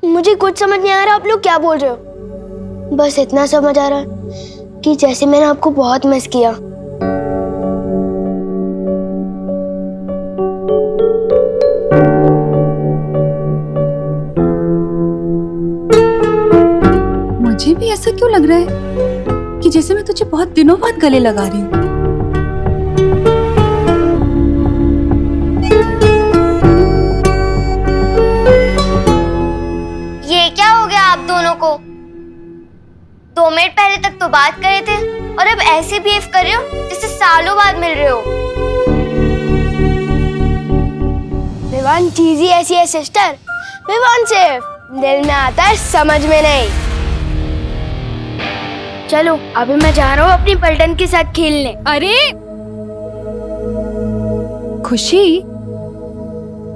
मुझे कुछ समझ नहीं आ रहा आप लोग क्या बोल रहे हो। बस इतना समझ आ रहा है कि जैसे मैंने आपको बहुत मिस किया। मुझे भी ऐसा क्यों लग रहा है कि जैसे मैं तुझे बहुत दिनों बाद गले लगा रही हूँ। ये क्या हो गया आप दोनों को? 2 मिनट पहले तक तो बात कर रहे थे और अब ऐसे बिहेव कर रहे हो जैसे सालों बाद मिल रहे हो। विवान चीज ही ऐसी है सिस्टर, विवान सिर्फ दिल में आता है समझ में नहीं। चलो अभी मैं जा रहा हूँ अपनी पलटन के साथ खेलने। अरे खुशी,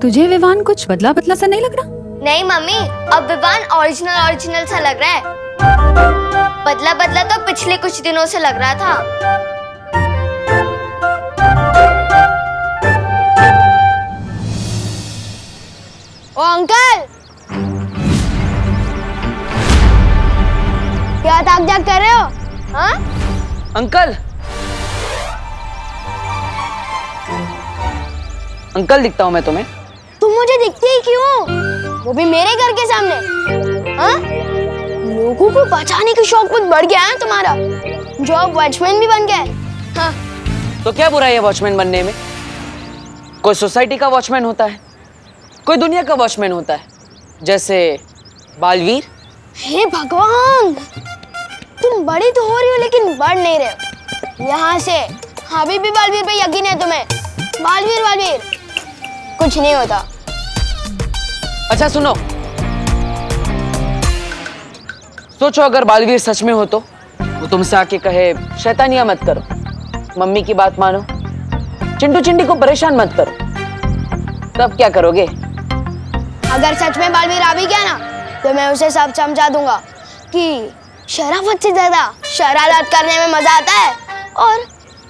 तुझे विवान कुछ बदला बदला सा नहीं लग रहा? नहीं मम्मी, अब विवान ओरिजिनल सा लग रहा है। बदला बदला तो पिछले कुछ दिनों से लग रहा था। ओ अंकल, क्या ताक झाक कर रहे हो? हाँ? अंकल, अंकल दिखता हूँ मैं तुम्हें? तुम मुझे दिखते ही क्यों? वो भी मेरे घर के सामने। हाँ? लोगों को बचाने की शौक बहुत बढ़ गया है तुम्हारा, जो अब वॉचमैन भी बन गए। हाँ? तो क्या बुराई है वॉचमैन बनने में? कोई सोसाइटी का वॉचमैन होता है, कोई दुनिया का वॉचमैन होता है, जैसे बालवीर। हे भगवान, तुम बड़ी तो हो रही हो लेकिन बढ़ नहीं रहे हो। यहाँ से अभी भी बालवीर पे यकीन है तुम्हें? बालवीर कुछ नहीं होता। अच्छा सुनो, सोचो अगर बालवीर सच में हो तो वो तुमसे आके कहे शैतानियां मत करो, मम्मी की बात मानो, चिंटू चिंटी को परेशान मत करो, तब क्या करोगे? अगर सच में बालवीर आ भी गया ना तो मैं उसे सब समझा दूंगा कि शराफत से ज्यादा शरारत करने में मजा आता है। और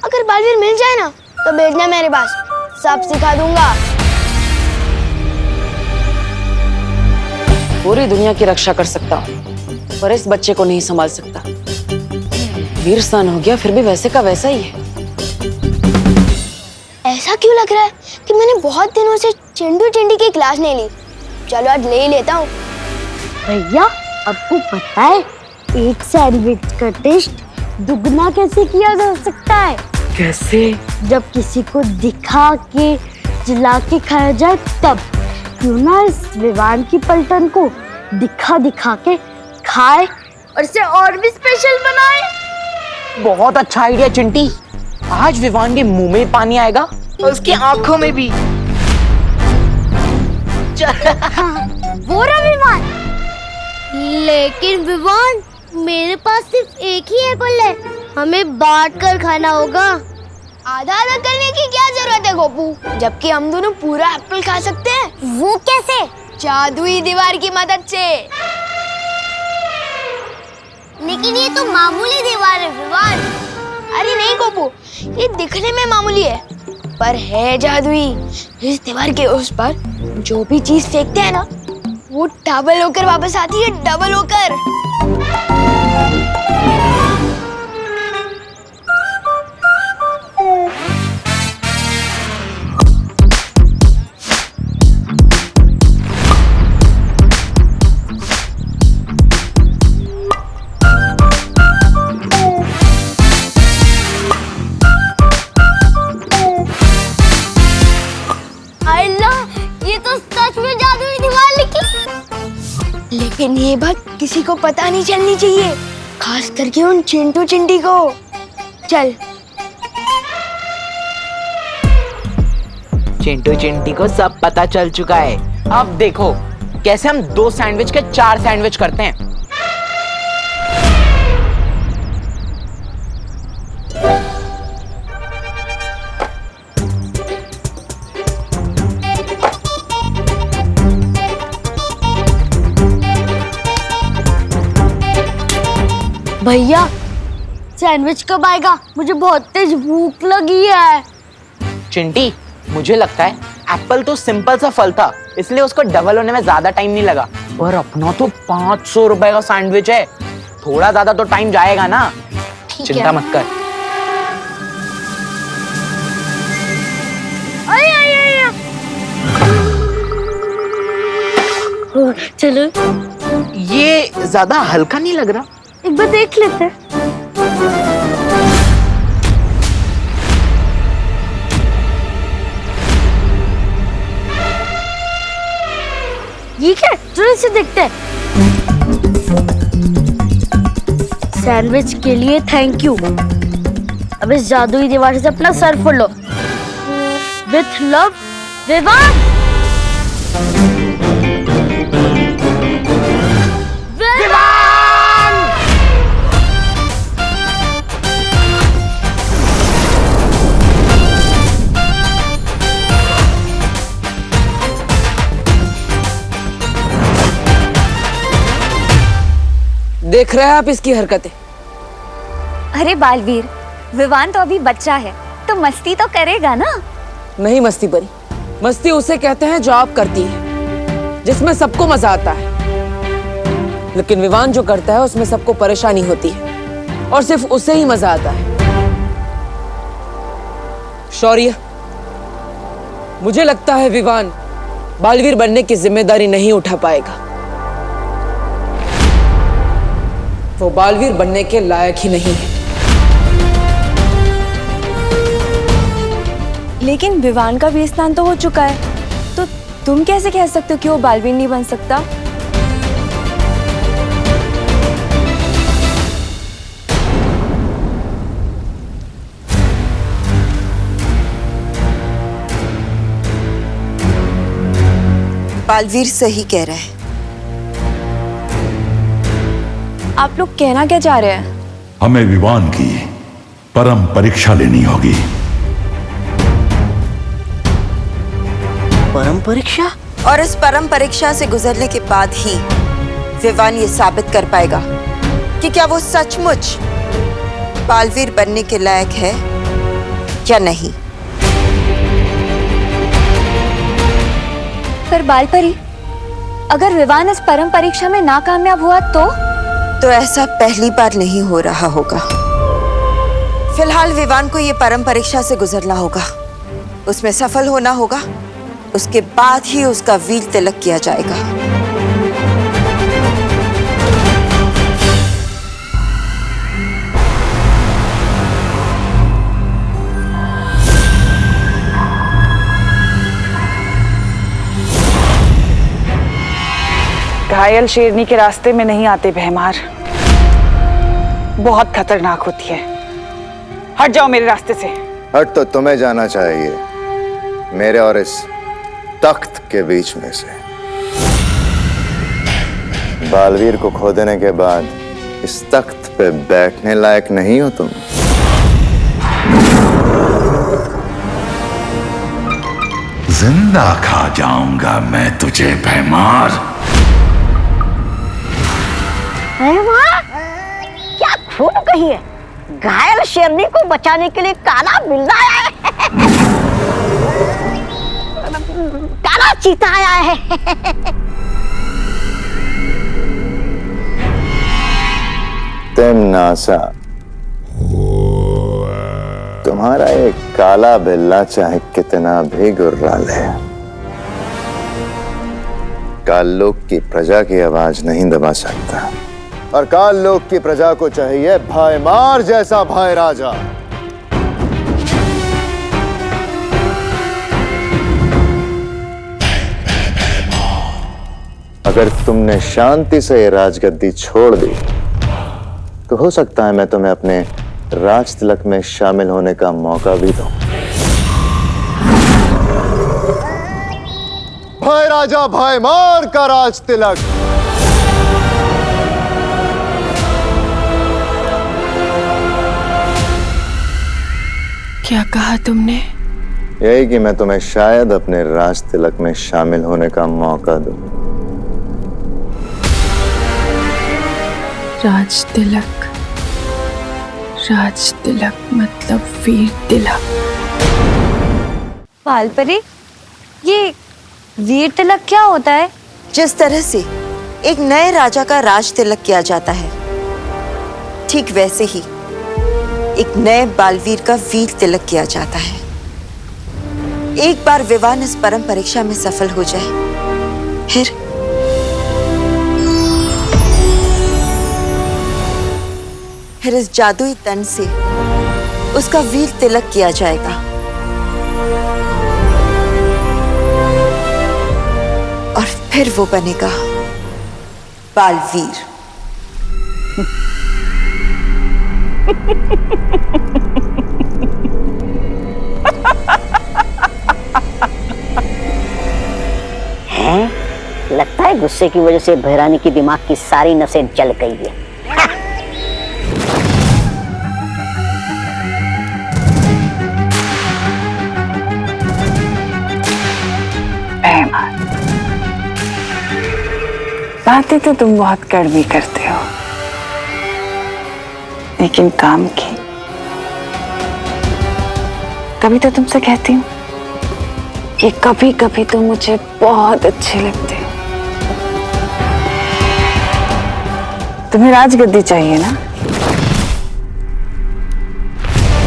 अगर बालवीर मिल जाए ना तो भेजना मेरे पास, सब सिखा दूंगा। पूरी दुनिया की रक्षा कर सकता हूँ पर इस बच्चे को नहीं संभाल सकता। वीर सन हो गया फिर भी वैसे का वैसा ही है। ऐसा क्यों लग रहा है कि मैंने बहुत दिनों से चिंटू चिंटी की क्लास नहीं ली। चलो आज ले ही लेता हूँ। भैया, आपको पता है एक सैंडविच का टेस्ट दुगना कैसे किया जा सकता है? कैसे? जब किसी को दिखा के चिल्ला के खाया जाए तब। क्यों ना इस विवान की पलटन को दिखा दिखा के खाए और इसे और भी स्पेशल बनाए। बहुत अच्छा आइडिया चिंटी, आज विवान के मुंह में पानी आएगा और उसकी आंखों में भी। वो रहा विवान। लेकिन विवान, मेरे पास सिर्फ एक ही एप्पल है, हमें बांट कर खाना होगा। आधा आधा करने की क्या जरूरत है गोपू, जबकि हम दोनों पूरा एप्पल खा सकते हैं। वो कैसे? जादुई दीवार की मदद से। लेकिन ये तो मामूली दीवार है विवान। अरे नहीं गोपू, ये दिखने में मामूली है पर है जादुई। इस दीवार के उस पर जो भी चीज फेंकते हैं ना वो डबल होकर वापस आती है, डबल होकर। ये तो सच में जादुई दीवार निकली। लेकिन ये बात किसी को पता नहीं चलनी चाहिए, खास करके उन चिंटू चिंटी को। चल। चिंटू चिंटी को सब पता चल चुका है। अब देखो कैसे हम 2 सैंडविच के 4 सैंडविच करते हैं। भैया, सैंडविच कब आएगा? मुझे बहुत तेज भूख लगी है। चिंटी, मुझे लगता है एप्पल तो सिंपल सा फल था, इसलिए उसको डबल होने में ज्यादा टाइम नहीं लगा। पर अपना तो 500 रुपए का सैंडविच है, थोड़ा ज्यादा तो टाइम जाएगा ना। चिंता मत कर। चलो ये ज्यादा हल्का नहीं लग रहा? एक बार देख लेते हैं। ये क्या, चलो इसे देखते हैं। सैंडविच के लिए थैंक यू। अब इस जादुई दीवार से अपना सर फोड़ लो। With love, Vivaan. देख रहे हैं आप इसकी हरकतें? अरे बालवीर, विवान तो अभी बच्चा है, तो मस्ती तो करेगा ना। नहीं मस्ती परी, मस्ती उसे कहते हैं जो आप करती है, जिसमें सबको मजा आता है। लेकिन विवान जो करता है उसमें सबको परेशानी होती है और सिर्फ उसे ही मजा आता है। शौर्य, मुझे लगता है विवान बालवीर बनने की जिम्मेदारी नहीं उठा पाएगा। वो बालवीर बनने के लायक ही नहीं है। लेकिन विवान का भी स्नान तो हो चुका है, तो तुम कैसे कह सकते हो कि वो बालवीर नहीं बन सकता? बालवीर सही कह रहा है। आप लोग कहना क्या चाह रहे हैं? हमें विवान की परम परीक्षा लेनी होगी। परम परीक्षा? और इस परम परीक्षा से गुजरने के बाद ही विवान ये साबित कर पाएगा कि क्या वो सचमुच बालवीर बनने के लायक है या नहीं। पर बालपरी, अगर विवान इस परम परीक्षा में नाकामयाब हुआ तो ऐसा पहली बार नहीं हो रहा होगा। फिलहाल विवान को ये परम परीक्षा से गुजरना होगा, उसमें सफल होना होगा, उसके बाद ही उसका वीर तिलक किया जाएगा। घायल शेरनी के रास्ते में नहीं आते भैमार, बहुत खतरनाक होती है। हट जाओ मेरे रास्ते से। हट तो तुम्हें जाना चाहिए, मेरे और इस तख्त के बीच में से। बालवीर को खो देने के बाद इस तख्त पे बैठने लायक नहीं हो तुम। जिंदा खा जाऊंगा मैं तुझे भैमार। क्या खूब कही है, घायल शेरनी को बचाने के लिए काला बिल्ला आया है। काला चीता आया है। तिमनासा, तुम्हारा एक काला बिल्ला चाहे कितना भी गुर्रा ले, काल लोक की प्रजा की आवाज नहीं दबा सकता। और काल लोक की प्रजा को चाहिए भाईमार जैसा भाई राजा। अगर तुमने शांति से ये राजगद्दी छोड़ दी तो हो सकता है मैं तुम्हें अपने राज तिलक में शामिल होने का मौका भी दूं। भाई राजा भाईमार का राज तिलक। क्या कहा तुमने? यही कि मैं तुम्हें शायद अपने राज तिलक में शामिल होने का मौका दूं। राज तिलक, राज तिलक मतलब वीर तिलक। पालपरी, ये वीर तिलक क्या होता है? जिस तरह से एक नए राजा का राज तिलक किया जाता है, ठीक वैसे ही एक नए बालवीर का वीर तिलक किया जाता है। एक बार विवान इस परम परीक्षा में सफल हो जाए, फिर इस जादुई तन से उसका वीर तिलक किया जाएगा और फिर वो बनेगा बालवीर। लगता है गुस्से की वजह से भैरानी की दिमाग की सारी नसें जल गई है। बातें तो तुम बहुत कड़वी करते हो, लेकिन काम की तभी तो तुमसे कहती हूँ कि कभी कभी तुम मुझे बहुत अच्छे लगते हो। तुम्हें राजगद्दी चाहिए ना?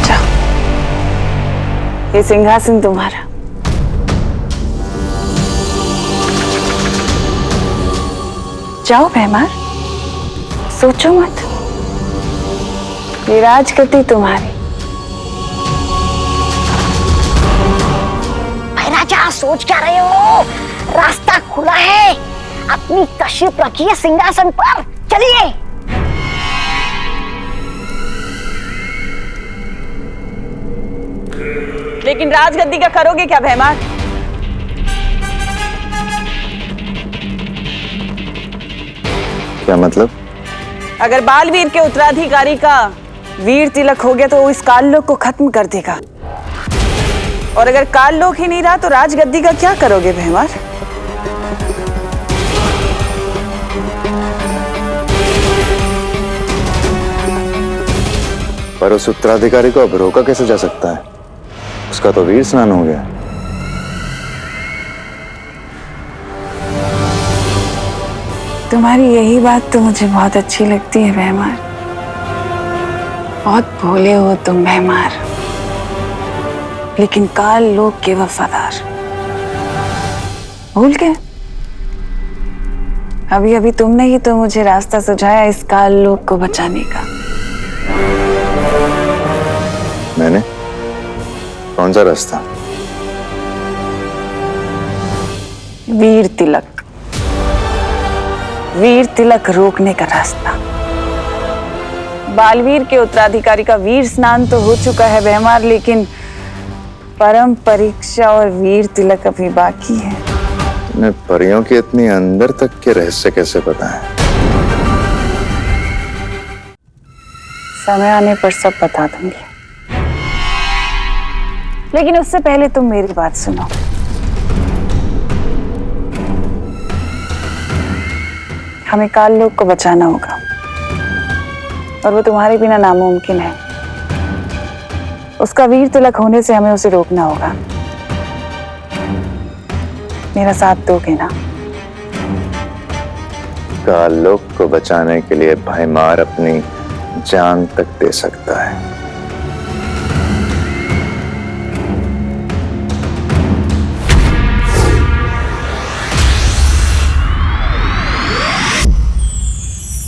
जाओ, ये सिंहासन तुम्हारा। जाओ भैमार, सोचो मत, ये राजगद्दी तुम्हारी। भैराजा, सोच क्या रहे हो? रास्ता खुला है, अपनी तशरीफ रखिए सिंहासन पर, चलिए। लेकिन राजगद्दी का करोगे क्या भैमार? क्या मतलब? अगर बालवीर के उत्तराधिकारी का वीर तिलक हो गया तो वो इस काललोक को खत्म कर देगा, और अगर काललोक ही नहीं रहा तो राजगद्दी का क्या करोगे भैमार? पर उस उत्तराधिकारी को अब रोका कैसे जा सकता है? उसका तो वीर स्नान हो गया। तुम्हारी यही बात तो मुझे बहुत अच्छी लगती है भैमार। बहुत भोले हो तुम भैमार, लेकिन काल लोक के वफादार। भूल गए? अभी अभी तुमने ही तो मुझे रास्ता सुझाया इस काल लोक को बचाने का। मैंने? कौन सा रास्ता? वीर तिलक। वीर तिलक रोकने का रास्ता। बालवीर के उत्तराधिकारी का वीर स्नान तो हो चुका है भैमार, लेकिन परम परीक्षा और वीर तिलक अभी बाकी है। तुम्हें परियों के इतनी अंदर तक के रहस्य कैसे पता है? समय आने पर सब बता दूंगी, लेकिन उससे पहले तुम मेरी बात सुनो। हमें काल लोक को बचाना होगा, और वो तुम्हारे बिना नामुमकिन है। उसका वीर तिलक होने से हमें उसे रोकना होगा। मेरा साथ दोगे ना? काल लोक को बचाने के लिए भैमार अपनी जान तक दे सकता है।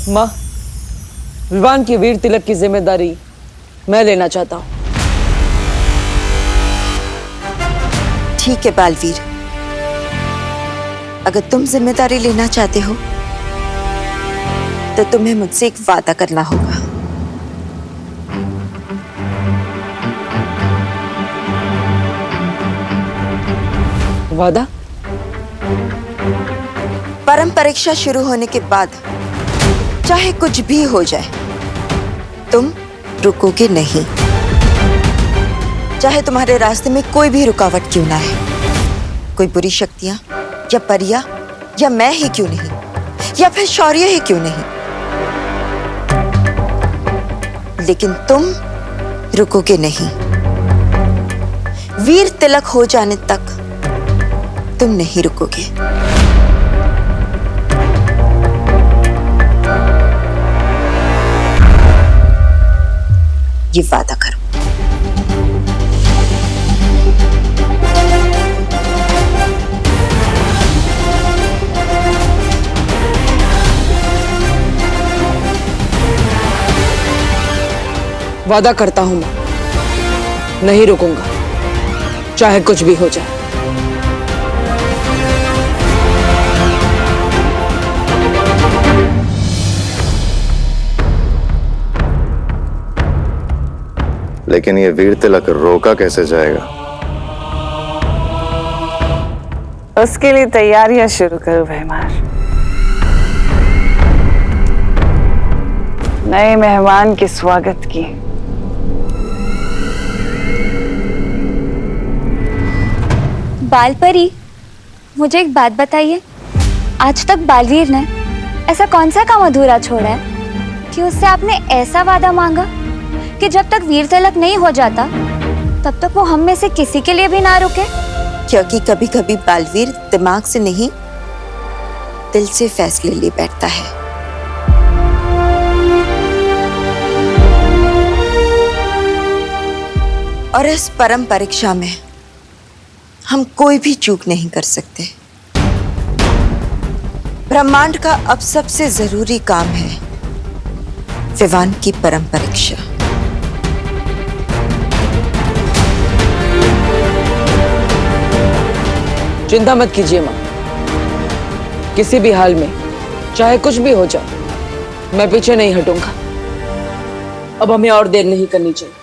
माँ, विवान की वीर तिलक की जिम्मेदारी मैं लेना चाहता हूँ। ठीक है बालवीर, अगर तुम जिम्मेदारी लेना चाहते हो तो तुम्हें मुझसे एक वादा करना होगा। वादा? परम परीक्षा शुरू होने के बाद चाहे कुछ भी हो जाए, तुम रुकोगे नहीं। चाहे तुम्हारे रास्ते में कोई भी रुकावट क्यों ना है, कोई बुरी शक्तियां या परियां या मैं ही क्यों नहीं, या फिर शौर्य ही क्यों नहीं, लेकिन तुम रुकोगे नहीं। वीर तिलक हो जाने तक तुम नहीं रुकोगे। ये वादा करो। वादा करता हूं मैं, नहीं रुकूंगा, चाहे कुछ भी हो जाए। लेकिन ये वीर तिलक रोका कैसे जाएगा? उसके लिए तैयारियां शुरू करो भैमार। नए मेहमान के स्वागत की। बालपरी, मुझे एक बात बताइए, आज तक बालवीर ने ऐसा कौन सा काम अधूरा छोड़ा है कि उससे आपने ऐसा वादा मांगा कि जब तक वीर तिलक नहीं हो जाता तब तक वो हम में से किसी के लिए भी ना रुके? क्योंकि कभी कभी बालवीर दिमाग से नहीं, दिल से फैसले ले बैठता है। और इस परम परीक्षा में हम कोई भी चूक नहीं कर सकते। ब्रह्मांड का अब सबसे जरूरी काम है विवान की परम परीक्षा। चिंता मत कीजिए माँ, किसी भी हाल में चाहे कुछ भी हो जाए मैं पीछे नहीं हटूंगा। अब हमें और देर नहीं करनी चाहिए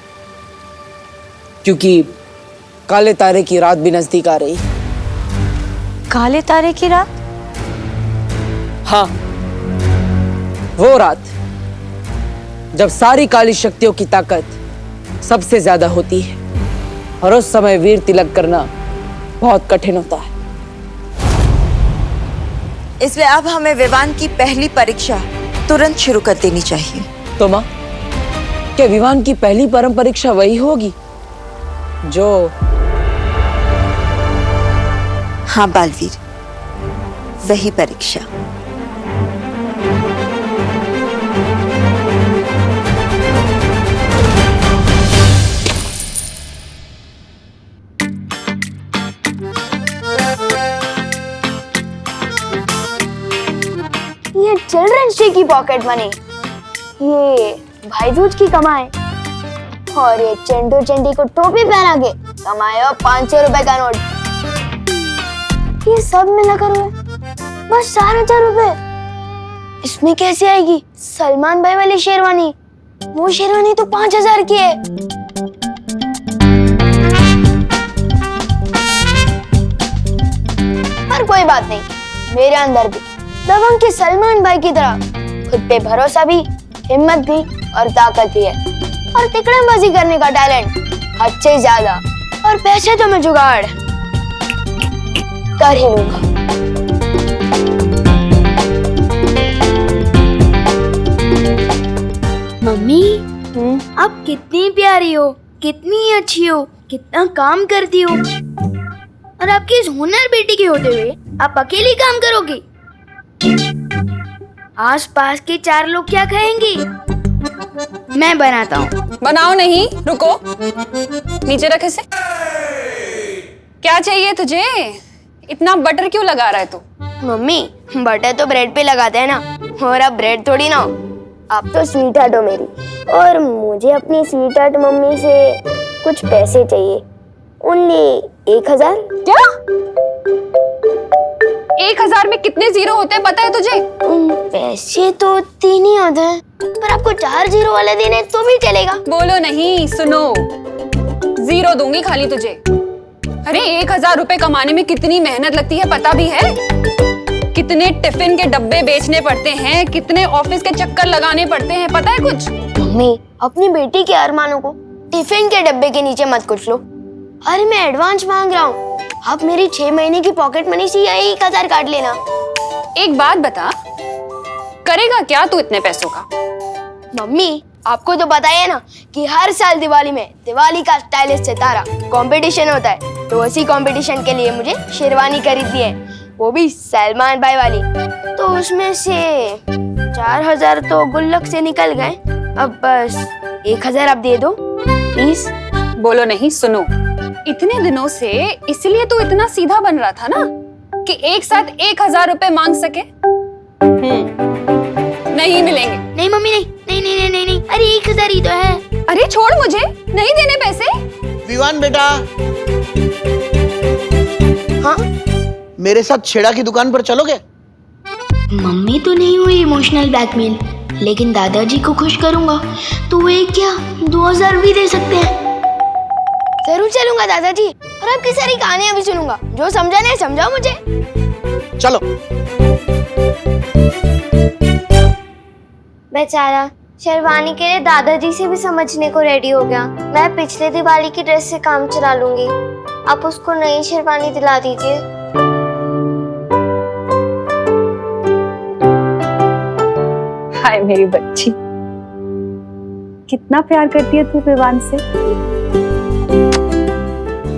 क्योंकि काले तारे की रात भी नजदीक आ रही। काले तारे की रात? हाँ, वो रात जब सारी काली शक्तियों की ताकत सबसे ज्यादा होती है और उस समय वीर तिलक करना बहुत कठिन होता है। इसलिए अब हमें विवान की पहली परीक्षा तुरंत शुरू कर देनी चाहिए। तो माँ, क्या विवान की पहली परम परीक्षा वही होगी जो? हाँ बालवीर, वही परीक्षा। ये चिल्ड्रंस डे की पॉकेट मनी, ये भाई दूज की कमाई, और ये चिंटू चिंटी को टोपी पहना के कमाए 500 रुपए का नोट, ये सब मिलाकर हुए बस 4,000 रुपए। इसमें कैसे आएगी सलमान भाई वाली शेरवानी? वो शेरवानी तो 5,000 की है। पर कोई बात नहीं, मेरे अंदर भी दबंग के सलमान भाई की तरह खुद पे भरोसा भी, हिम्मत भी और ताकत भी है, और तिकड़मबाजी करने का टैलेंट अच्छे ज्यादा, और पैसे तो मैं जुगाड़ कर ही लूंगा। मम्मी, आप कितनी प्यारी हो, कितनी अच्छी हो, कितना काम करती हो, और आपकी इस हुनर बेटी के होते हुए आप अकेली काम करोगी? आस-पास के 4 लोग क्या कहेंगे? मैं बनाता हूँ। बनाओ नहीं, रुको, नीचे रख इसे। क्या चाहिए तुझे? इतना बटर क्यों लगा रहा है तू? मम्मी, बटर तो ब्रेड पे लगाते हैं ना, और अब ब्रेड थोड़ी ना हो। आप तो स्वीट हार्ट हो मेरी, और मुझे अपनी स्वीट हार्ट मम्मी से कुछ पैसे चाहिए। ओनली 1,000। क्या? 1,000 में कितने जीरो होते हैं पता है तुझे? पैसे तो 3 ही होते हैं, पर आपको 4 जीरो वाले देने तो भी चलेगा। बोलो नहीं, सुनो, जीरो दूंगी खाली तुझे। अरे 1,000 रुपए कमाने में कितनी मेहनत लगती है पता भी है? कितने टिफिन के डब्बे बेचने पड़ते हैं, कितने ऑफिस के चक्कर लगाने पड़ते हैं, पता है कुछ? मम्मी, अपनी बेटी के अरमानों को टिफिन के डब्बे के नीचे मत कुछ लो। अरे मैं एडवांस मांग रहा हूँ, आप मेरी 6 महीने की पॉकेट मनी से यही 1,000 काट लेना। एक बात बता, करेगा क्या तू इतने पैसों का? मम्मी, आपको तो पता ही है ना कि हर साल दिवाली में दिवाली का स्टाइलिश सितारा कंपटीशन होता है, तो उसी कंपटीशन के लिए मुझे शेरवानी खरीदनी है, वो भी सलमान भाई वाली। तो उसमें से 4,000 तो गुल्लक से निकल गए, अब बस 1,000 आप दे दो। प्लीज। बोलो नहीं, सुनो। इतने दिनों से इसलिए तो इतना सीधा बन रहा था ना कि एक साथ 1000 रुपए मांग सके। नहीं मिलेंगे। नहीं मम्मी, नहीं नहीं नहीं नहीं नहीं, नहीं। अरे 1000 ही तो है। अरे छोड़, मुझे नहीं देने पैसे। विवान बेटा, हाँ मेरे साथ छेड़ा की दुकान पर चलोगे? मम्मी तो नहीं हुई इमोशनल ब्लैकमेल, लेकिन दादाजी को खुश करूंगा तो वो एक क्या 2000 भी दे सकते हैं। जरूर चलूंगा दादाजी, और आपकी सारी कहानियां भी सुनूंगा। जो समझा नहीं समझाओ मुझे। चलो। बेचारा शेरवानी के लिए दादाजी से भी समझने को रेडी हो गया। मैं पिछले दिवाली की ड्रेस से काम चला लूंगी, आप उसको नई शेरवानी दिला दीजिए। हाय मेरी बच्ची, कितना प्यार करती है तू विवान से।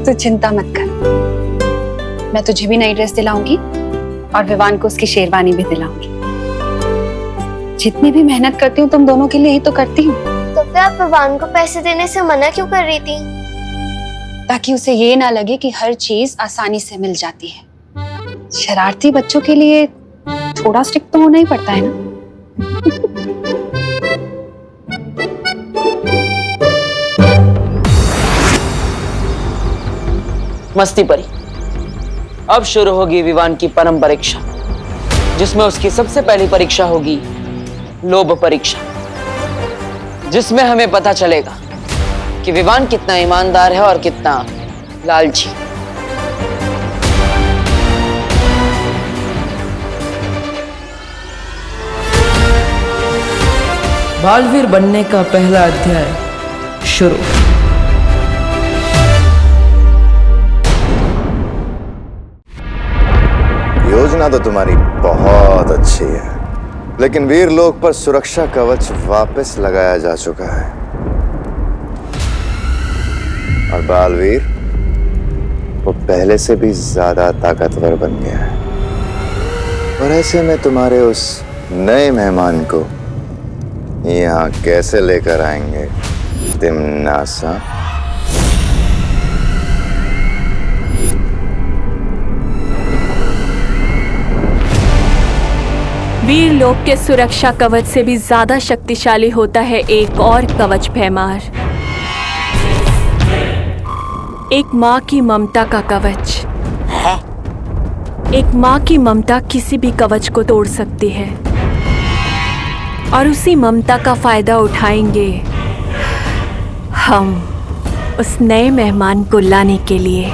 तू चिंता मत कर, मैं तुझे भी नई ड्रेस दिलाऊंगी और विवान को उसकी शेरवानी भी दिलाऊंगी। जितनी भी मेहनत करती हूँ तुम दोनों के लिए ही तो करती हूँ। तो फिर आप विवान को पैसे देने से मना क्यों कर रही थी? ताकि उसे ये ना लगे कि हर चीज आसानी से मिल जाती है। शरारती बच्चों के लिए थोड़ा स्ट्रिक्ट तो होना ही पड़ता है ना। मस्ती परी, अब शुरू होगी विवान की परम परीक्षा, जिसमें उसकी सबसे पहली परीक्षा होगी लोभ परीक्षा, जिसमें हमें पता चलेगा कि विवान कितना ईमानदार है और कितना लालची। बालवीर बनने का पहला अध्याय शुरू। योजना तो तुम्हारी बहुत अच्छी है, लेकिन वीर लोक पर सुरक्षा कवच वापस लगाया जा चुका है और बालवीर वो पहले से भी ज्यादा ताकतवर बन गया है। और ऐसे में तुम्हारे उस नए मेहमान को यहाँ कैसे लेकर आएंगे तिमनासा? वीर लोक के सुरक्षा कवच से भी ज्यादा शक्तिशाली होता है एक और कवच भैमार, एक माँ की ममता का कवच। एक माँ की ममता किसी भी कवच को तोड़ सकती है और उसी ममता का फायदा उठाएंगे हम उस नए मेहमान को लाने के लिए।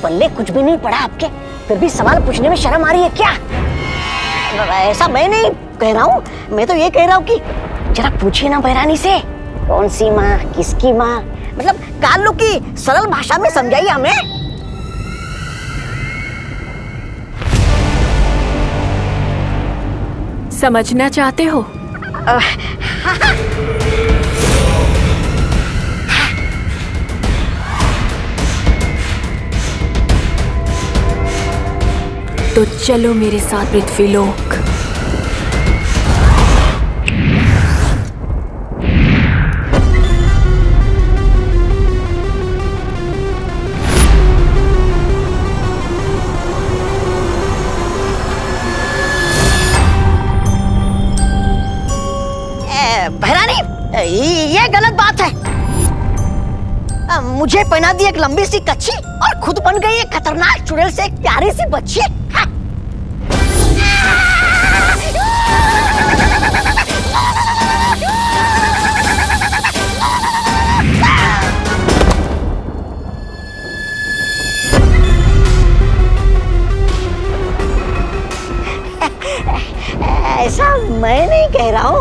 पल्ले कुछ भी नहीं पड़ा आपके, फिर भी सवाल पूछने में शर्म आ रही है क्या? ऐसा मैं नहीं कह रहा हूँ, मैं तो ये कह रहा हूँ कि जरा पूछिए ना बहरानी से, कौन सी माँ, किसकी माँ, मतलब काल्लू की सरल भाषा में समझाइए हमें। समझना चाहते हो? तो चलो मेरे साथ पृथ्वीलोक। बहरानी, ये गलत बात है। मुझे पहना दी एक लंबी सी कच्छी और खुद बन गई एक खतरनाक चुड़ैल से एक प्यारी सी बच्ची। ऐसा मैं नहीं कह रहा हूँ,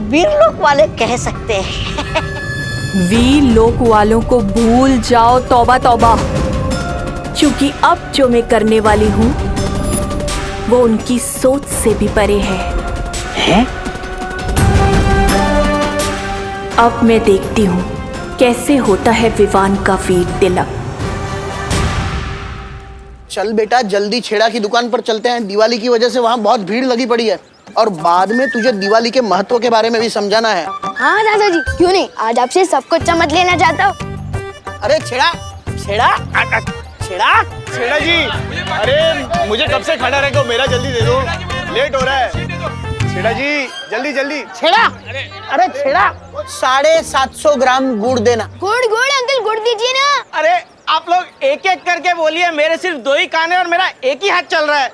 वीरलोक वाले कह सकते हैं। वीर लोक वालों को भूल जाओ, तौबा तौबा, क्योंकि अब जो मैं करने वाली हूँ वो उनकी सोच से भी परे है? अब मैं देखती हूँ कैसे होता है विवान का वीर तिलक। चल बेटा जल्दी छेड़ा की दुकान पर चलते हैं, दिवाली की वजह से वहाँ बहुत भीड़ लगी पड़ी है और बाद में तुझे दिवाली के महत्व के बारे में भी समझाना है। हाँ दादाजी, क्यों नहीं, आज आपसे सब कुछ समझ लेना चाहता हूँ। अरे छेड़ा छेड़ा छेड़ा छेड़ा जी, अरे मुझे कब से खड़ा रखो, मेरा जल्दी दे दो, लेट हो रहा है। छेड़ा जी जल्दी जल्दी। छेड़ा, अरे छेड़ा 750 ग्राम गुड़ देना। गुड़ गुड़ अंकल, गुड़ दीजिए ना। अरे आप लोग एक एक करके बोलिए, मेरे सिर्फ 2 ही कान है और मेरा एक ही हाथ चल रहा है।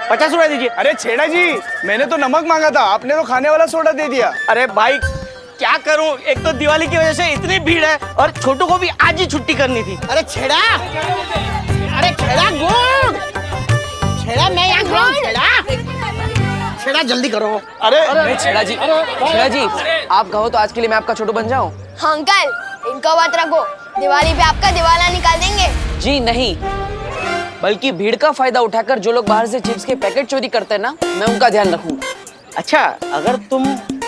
50 रुपए दीजिए। अरे छेड़ा जी, मैंने तो नमक मांगा था, आपने तो खाने वाला सोडा दे दिया। अरे भाई क्या करूं, एक तो दिवाली की वजह से इतनी भीड़ है और छोटू को भी आज ही छुट्टी करनी थी। अरे छेड़ा, अरे छेड़ा गुड़, छेड़ा मैं यहाँ गुड़, छेड़ा जल्दी करो। अरे छेड़ा जी, छेड़ा जी आप कहो तो आज के लिए मैं आपका छोटू बन जाऊं? हाँ अंकल, इनको बात रखो, दिवाली पे आपका दिवाला निकाल देंगे। जी नहीं, बल्कि भीड़ का फायदा उठाकर जो लोग बाहर से चिप्स के पैकेट चोरी करते हैं ना, मैं उनका ध्यान रखूंगा। अच्छा, अगर तुम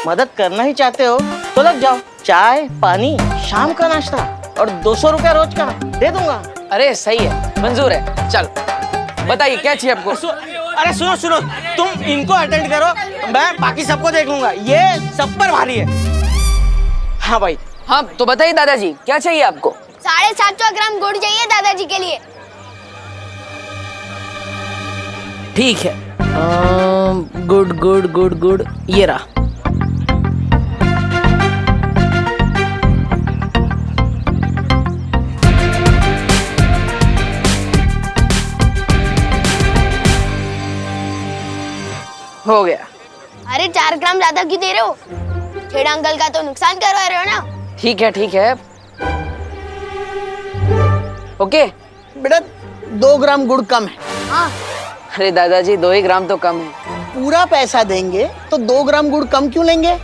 मदद करना ही चाहते हो तो लग जाओ, चाय पानी शाम का नाश्ता और 200 रुपया रोज का दे दूंगा। अरे सही है, मंजूर है। चल बताइए क्या चाहिए आपको? अरे सुनो सुनो, तुम इनको अटेंड करो, मैं बाकी सबको देख लूंगा, ये सब पर भारी है। हाँ भाई। हाँ तो बताइए दादाजी क्या चाहिए आपको? 750 ग्राम गुड़ चाहिए दादाजी के लिए। ठीक है, गुड गुड गुड गुड, ये रहा। हो गया। अरे 4 ग्राम ज्यादा क्यों दे रहे हो? छेड़ा अंकल का तो नुकसान करवा रहे हो ना। ठीक है ठीक है, ओके। बेटा 2 ग्राम गुड़ कम है। हाँ। अरे दादाजी 2 ही ग्राम तो कम है। पूरा पैसा देंगे तो 2 ग्राम गुड़ कम क्यों लेंगे?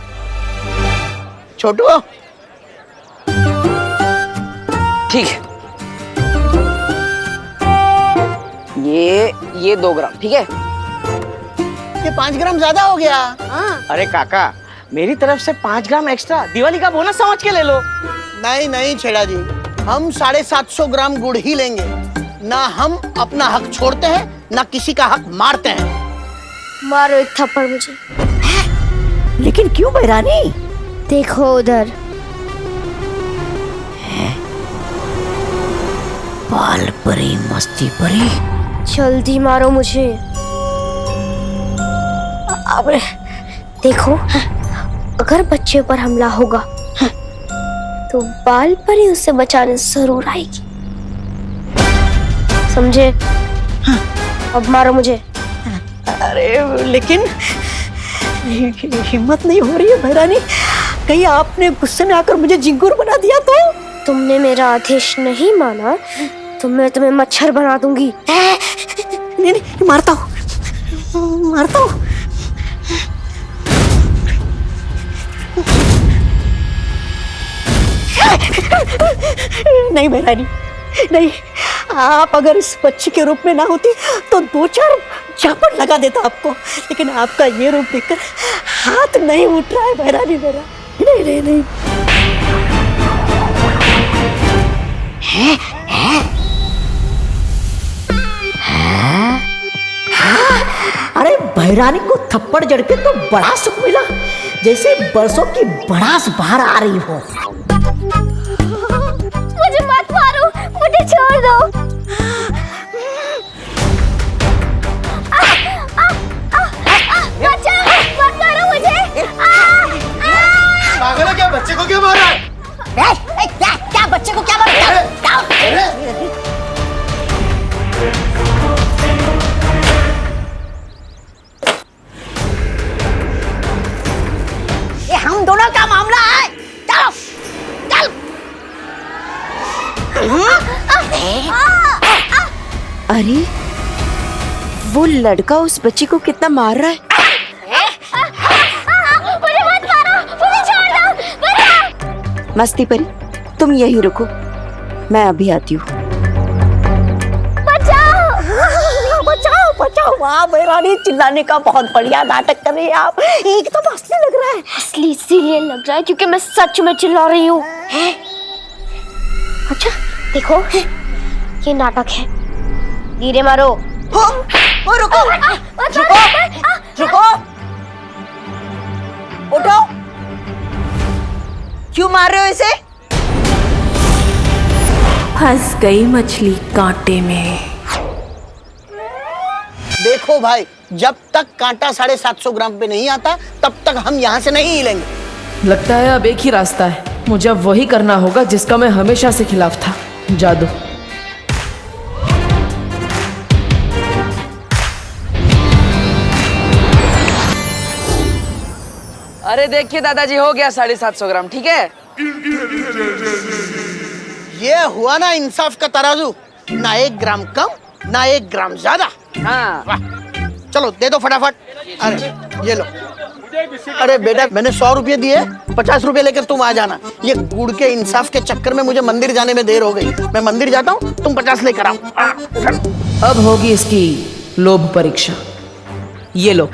छोटू ठीक है, ये 2 ग्राम ठीक है। ये 5 ग्राम ज्यादा हो गया। हाँ। अरे काका, मेरी तरफ से 5 ग्राम एक्स्ट्रा दिवाली का बोनस समझ के ले लो। नहीं नहीं छेड़ा जी, हम 750 ग्राम गुड़ ही लेंगे। ना हम अपना हक छोड़ते हैं, ना किसी का हक मारते हैं। मारो एक थप्पड़ मुझे। लेकिन क्यों बहरानी? देखो उधर। बाल परी मस्ती परी, जल्दी मारो मुझे। अब देखो, अगर बच्चे पर हमला होगा तो बाल परी उससे बचाने जरूर आएगी, समझे? अब मारो मुझे। अरे लेकिन हिम्मत नहीं हो रही है बहरानी, कहीं आपने गुस्से में आकर मुझे झिंगुर बना दिया तो? तुमने मेरा आदेश नहीं माना तो मैं तुम्हें मच्छर बना दूंगी। नहीं नहीं, मारता हूँ मारता हूँ। नहीं बहरानी नहीं, आप अगर इस बच्ची के रूप में ना होती तो 2-4 झापड़ लगा देता आपको, लेकिन आपका ये रूप देखकर हाथ नहीं उठ रहा है बहरानी मेरा। नहीं नहीं नहीं। है? अरे बहरानी को थप्पड़ जड़ के तो बड़ा सुख मिला, जैसे बरसों की भड़ास बाहर आ रही हो। मुझे मत मारो, मुझे छोड़ दो। बचाओ, मत मारो मुझे। पागल है क्या? बच्चे को क्यों मारा? क्या बच्चे को क्या मारा? ये हम दोनों का मामला है, चलो चल। अरे वो लड़का उस बच्ची को कितना मार रहा है। मुझे मत मारो, मुझे छोड़ दो। मस्ती परी, तुम यहीं रुको, मैं अभी आती हूँ। बचाओ बचाओ। वाह बहरानी, चिल्लाने का बहुत बढ़िया नाटक कर रही है आप, एकदम असली लग रहा है। असली इसीलिए लग रहा है क्योंकि मैं सच में चिल्ला रही हूँ। अच्छा देखो, ये नाटक है, धीरे मारो। हो रुको रुको रुको, उठो। क्यों मार रहे हो इसे? फंस गई मछली कांटे में। देखो भाई, जब तक कांटा 750 ग्राम पे नहीं आता तब तक हम यहाँ से नहीं हिलेंगे। लगता है अब एक ही रास्ता है, मुझे अब वही करना होगा जिसका मैं हमेशा से खिलाफ था, जादू। अरे देखिए दादाजी, हो गया 750 ग्राम, ठीक है? ये हुआ ना इंसाफ का तराजू, ना 1 ग्राम कम ना 1 ग्राम ज्यादा। हाँ। वाह, चलो दे दो फटाफट। अरे ये लो। अरे बेटा, मैंने 100 रुपये दिए, 50 रुपये लेकर तुम आ जाना। ये गुड़ के इंसाफ के चक्कर में मुझे मंदिर जाने में देर हो गई। मैं मंदिर जाता हूँ, तुम 50 लेकर आओ। अब होगी इसकी लोभ परीक्षा। ये लो।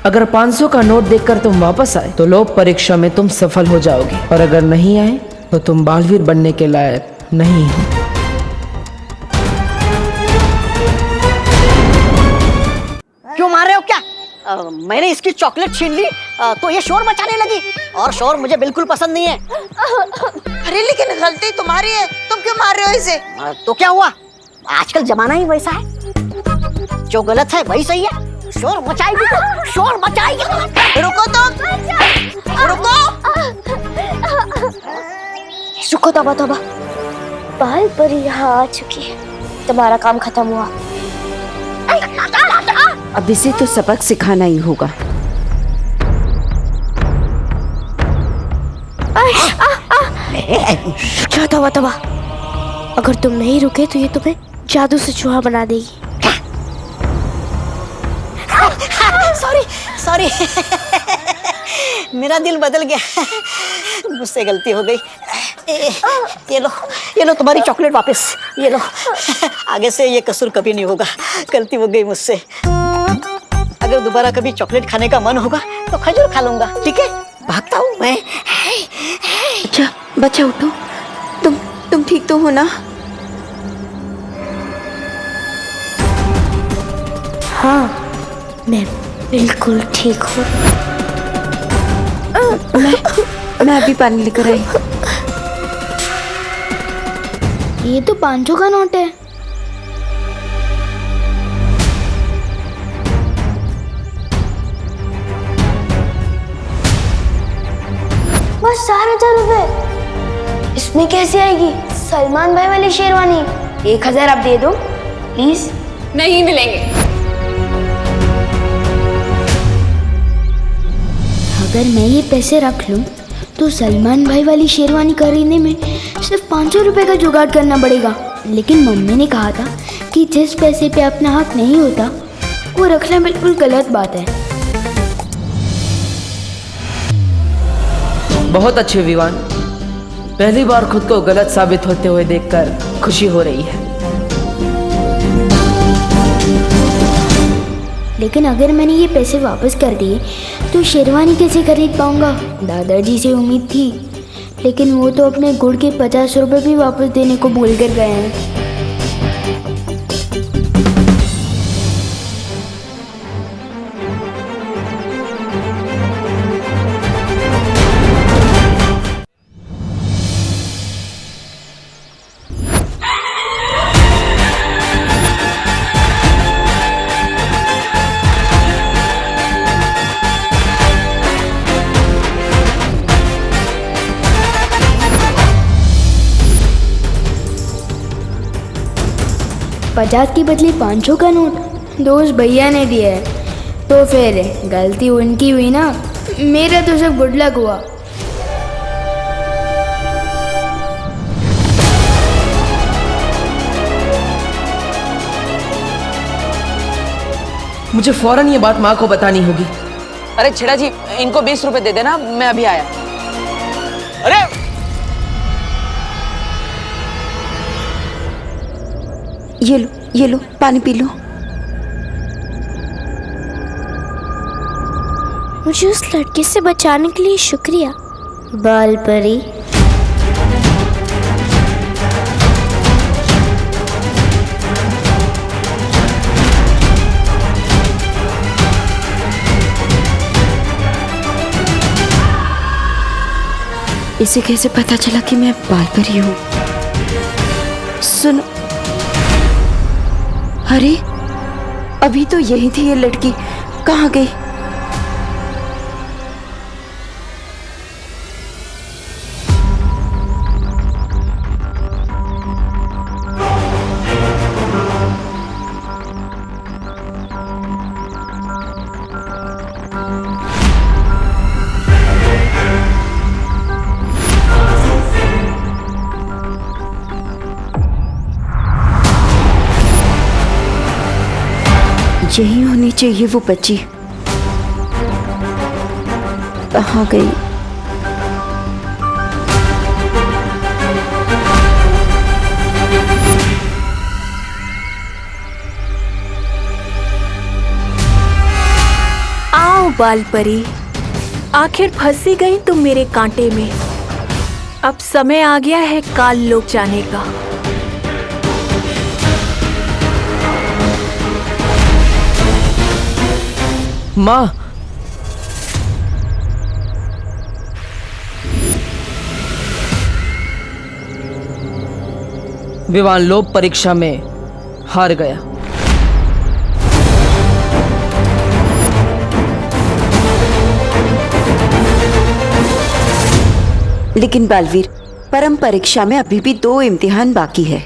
अगर 500 का नोट देखकर तुम वापस आए तो लोभ परीक्षा में तुम सफल हो जाओगे, और अगर नहीं आए तो तुम बालवीर बनने के लायक नहीं हो। क्यों मार रहे हो क्या? मैंने इसकी चॉकलेट छीन ली तो ये शोर मचाने लगी, और शोर मुझे बिल्कुल पसंद नहीं है। अरे लेकिन गलती तुम्हारी है, तुम क्यों मार रहे हो इसे? तो क्या हुआ, आजकल जमाना ही वैसा है, जो गलत है वही सही है। शोर मचाएगी तो शोर मचाएगी। रुको तुम, रुको। रुको, तौबा तौबा, बाल परी यहाँ आ चुकी है, तुम्हारा काम खत्म हुआ। अब इसे तो सबक सिखाना ही होगा। क्या तौबा तौबा, अगर तुम नहीं रुके तो ये तुम्हें जादू से चूहा बना देगी। सॉरी सॉरी, मेरा दिल बदल गया, मुझसे गलती हो गई। ये लो तुम्हारी चॉकलेट वापस, ये लो। आगे से ये कसूर कभी नहीं होगा, गलती हो गई मुझसे। अगर दोबारा कभी चॉकलेट खाने का मन होगा तो खजूर खा लूंगा, ठीक है? भागता हूँ मैं। अच्छा बच्चा, उठो। तुम ठीक तो हो ना? हाँ, मैं बिल्कुल ठीक हूँ। मैं अभी पानी लेकर आई। ये तो 500 का नोट है। बस 4,000 रुपए। इसमें कैसे आएगी सलमान भाई वाली शेरवानी? 1,000 आप दे दो प्लीज। नहीं मिलेंगे। अगर मैं ये पैसे रख लूं तो सलमान भाई वाली शेरवानी खरीदने में सिर्फ 500 रुपए का जुगाड़ करना पड़ेगा। लेकिन मम्मी ने कहा था कि जिस पैसे पे अपना हक नहीं होता वो रखना बिल्कुल गलत बात है। बहुत अच्छे विवान, पहली बार खुद को गलत साबित होते हुए देखकर खुशी हो रही है। लेकिन अगर मैंने ये पैसे वापस कर दिए तो शेरवानी कैसे खरीद पाऊंगा? दादाजी से उम्मीद थी, लेकिन वो तो अपने गुड़ के 50 रुपए भी वापस देने को भूल कर गए हैं। पचास की बदले 500 का नोट दोस्त भैया ने दिया है, तो फिर गलती उनकी हुई ना, मेरा तो सिर्फ गुड लक हुआ। मुझे फौरन ये बात माँ को बतानी होगी। अरे छेड़ा जी, इनको 20 रुपए दे देना, मैं अभी आया। अरे ये लो पानी पी लो। मुझे उस लड़के से बचाने के लिए शुक्रिया बाल परी। इसे कैसे पता चला कि मैं बाल परी हूँ? सुनो, अरे अभी तो यही थी ये लड़की, कहाँ गई? यही होनी चाहिए वो बच्ची, कहाँ गई? आओ बाल परी, आखिर फंसी गई तुम मेरे कांटे में। अब समय आ गया है काल लोक जाने का। माँ, विवान लोक परीक्षा में हार गया। लेकिन बालवीर, परम परीक्षा में अभी भी 2 इम्तिहान बाकी है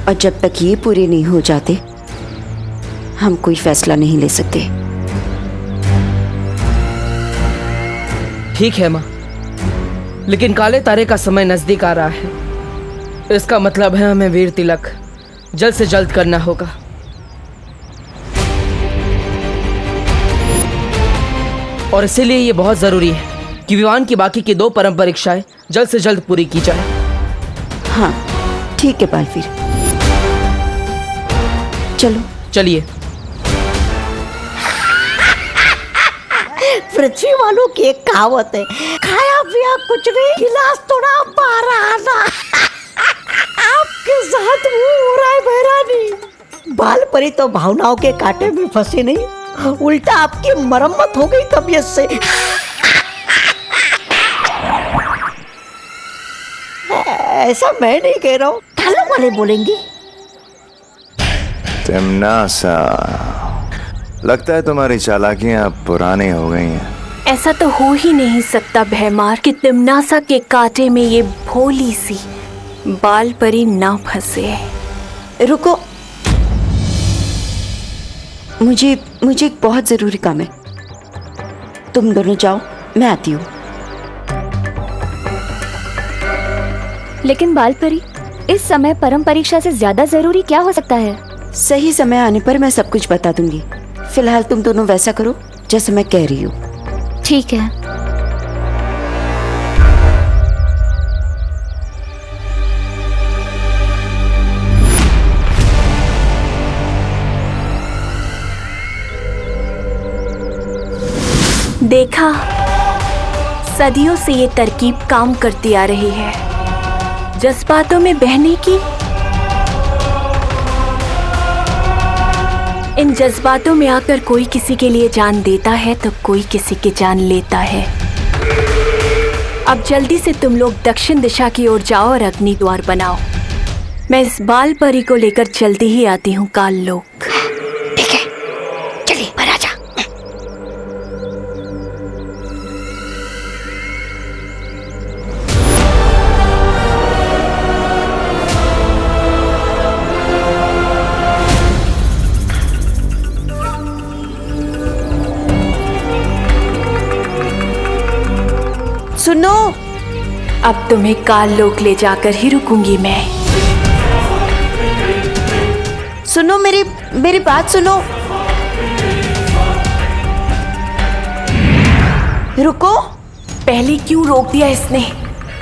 और जब तक ये पूरे नहीं हो जाते हम कोई फैसला नहीं ले सकते। ठीक है माँ, लेकिन काले तारे का समय नजदीक आ रहा है। इसका मतलब है हमें वीर तिलक जल्द से जल्द करना होगा। और इसीलिए ये बहुत जरूरी है कि विवान की बाकी की 2 परम परीक्षाएं जल्द से जल्द पूरी की जाए। हाँ ठीक है बालवीर, चलो चलिए। पृथ्वी वालों की एक कहावत है, खाया पिया कुछ नहीं, गिलास थोड़ा बाहर आना। आपके साथ वो हो रहा है बहरानी। बाल परी तो भावनाओं के कांटे में फंसी नहीं, उल्टा आपकी मरम्मत हो गई तबीयत से। ऐसा मैं नहीं कह रहा हूँ, ढालों वाले बोलेंगे। तिमनासा, लगता है तुम्हारी चालाकियां अब पुरानी हो गई हैं। ऐसा तो हो ही नहीं सकता भैमार कि तिमनासा के कांटे में ये भोली सी बाल परी ना फंसे। रुको, मुझे एक बहुत जरूरी काम है। तुम दोनों जाओ, मैं आती हूँ। लेकिन बाल परी, इस समय परम परीक्षा से ज्यादा जरूरी क्या हो सकता है? सही समय आने पर मैं सब कुछ बता दूंगी। फिलहाल तुम दोनों वैसा करो जैसे मैं कह रही हूँ। ठीक है। देखा, सदियों से ये तरकीब काम करती आ रही है। जज्बातों में बहने की, इन जज्बातों में आकर कोई किसी के लिए जान देता है तो कोई किसी की जान लेता है। अब जल्दी से तुम लोग दक्षिण दिशा की ओर जाओ और अग्नि द्वार बनाओ। मैं इस बाल परी को लेकर जल्दी ही आती हूँ काल लोक। ठीक है, चलिए महाराजा। सुनो, अब तुम्हें काल लोक ले जाकर ही रुकूंगी मैं। सुनो, मेरी बात सुनो। रुको। पहले क्यों रोक दिया इसने?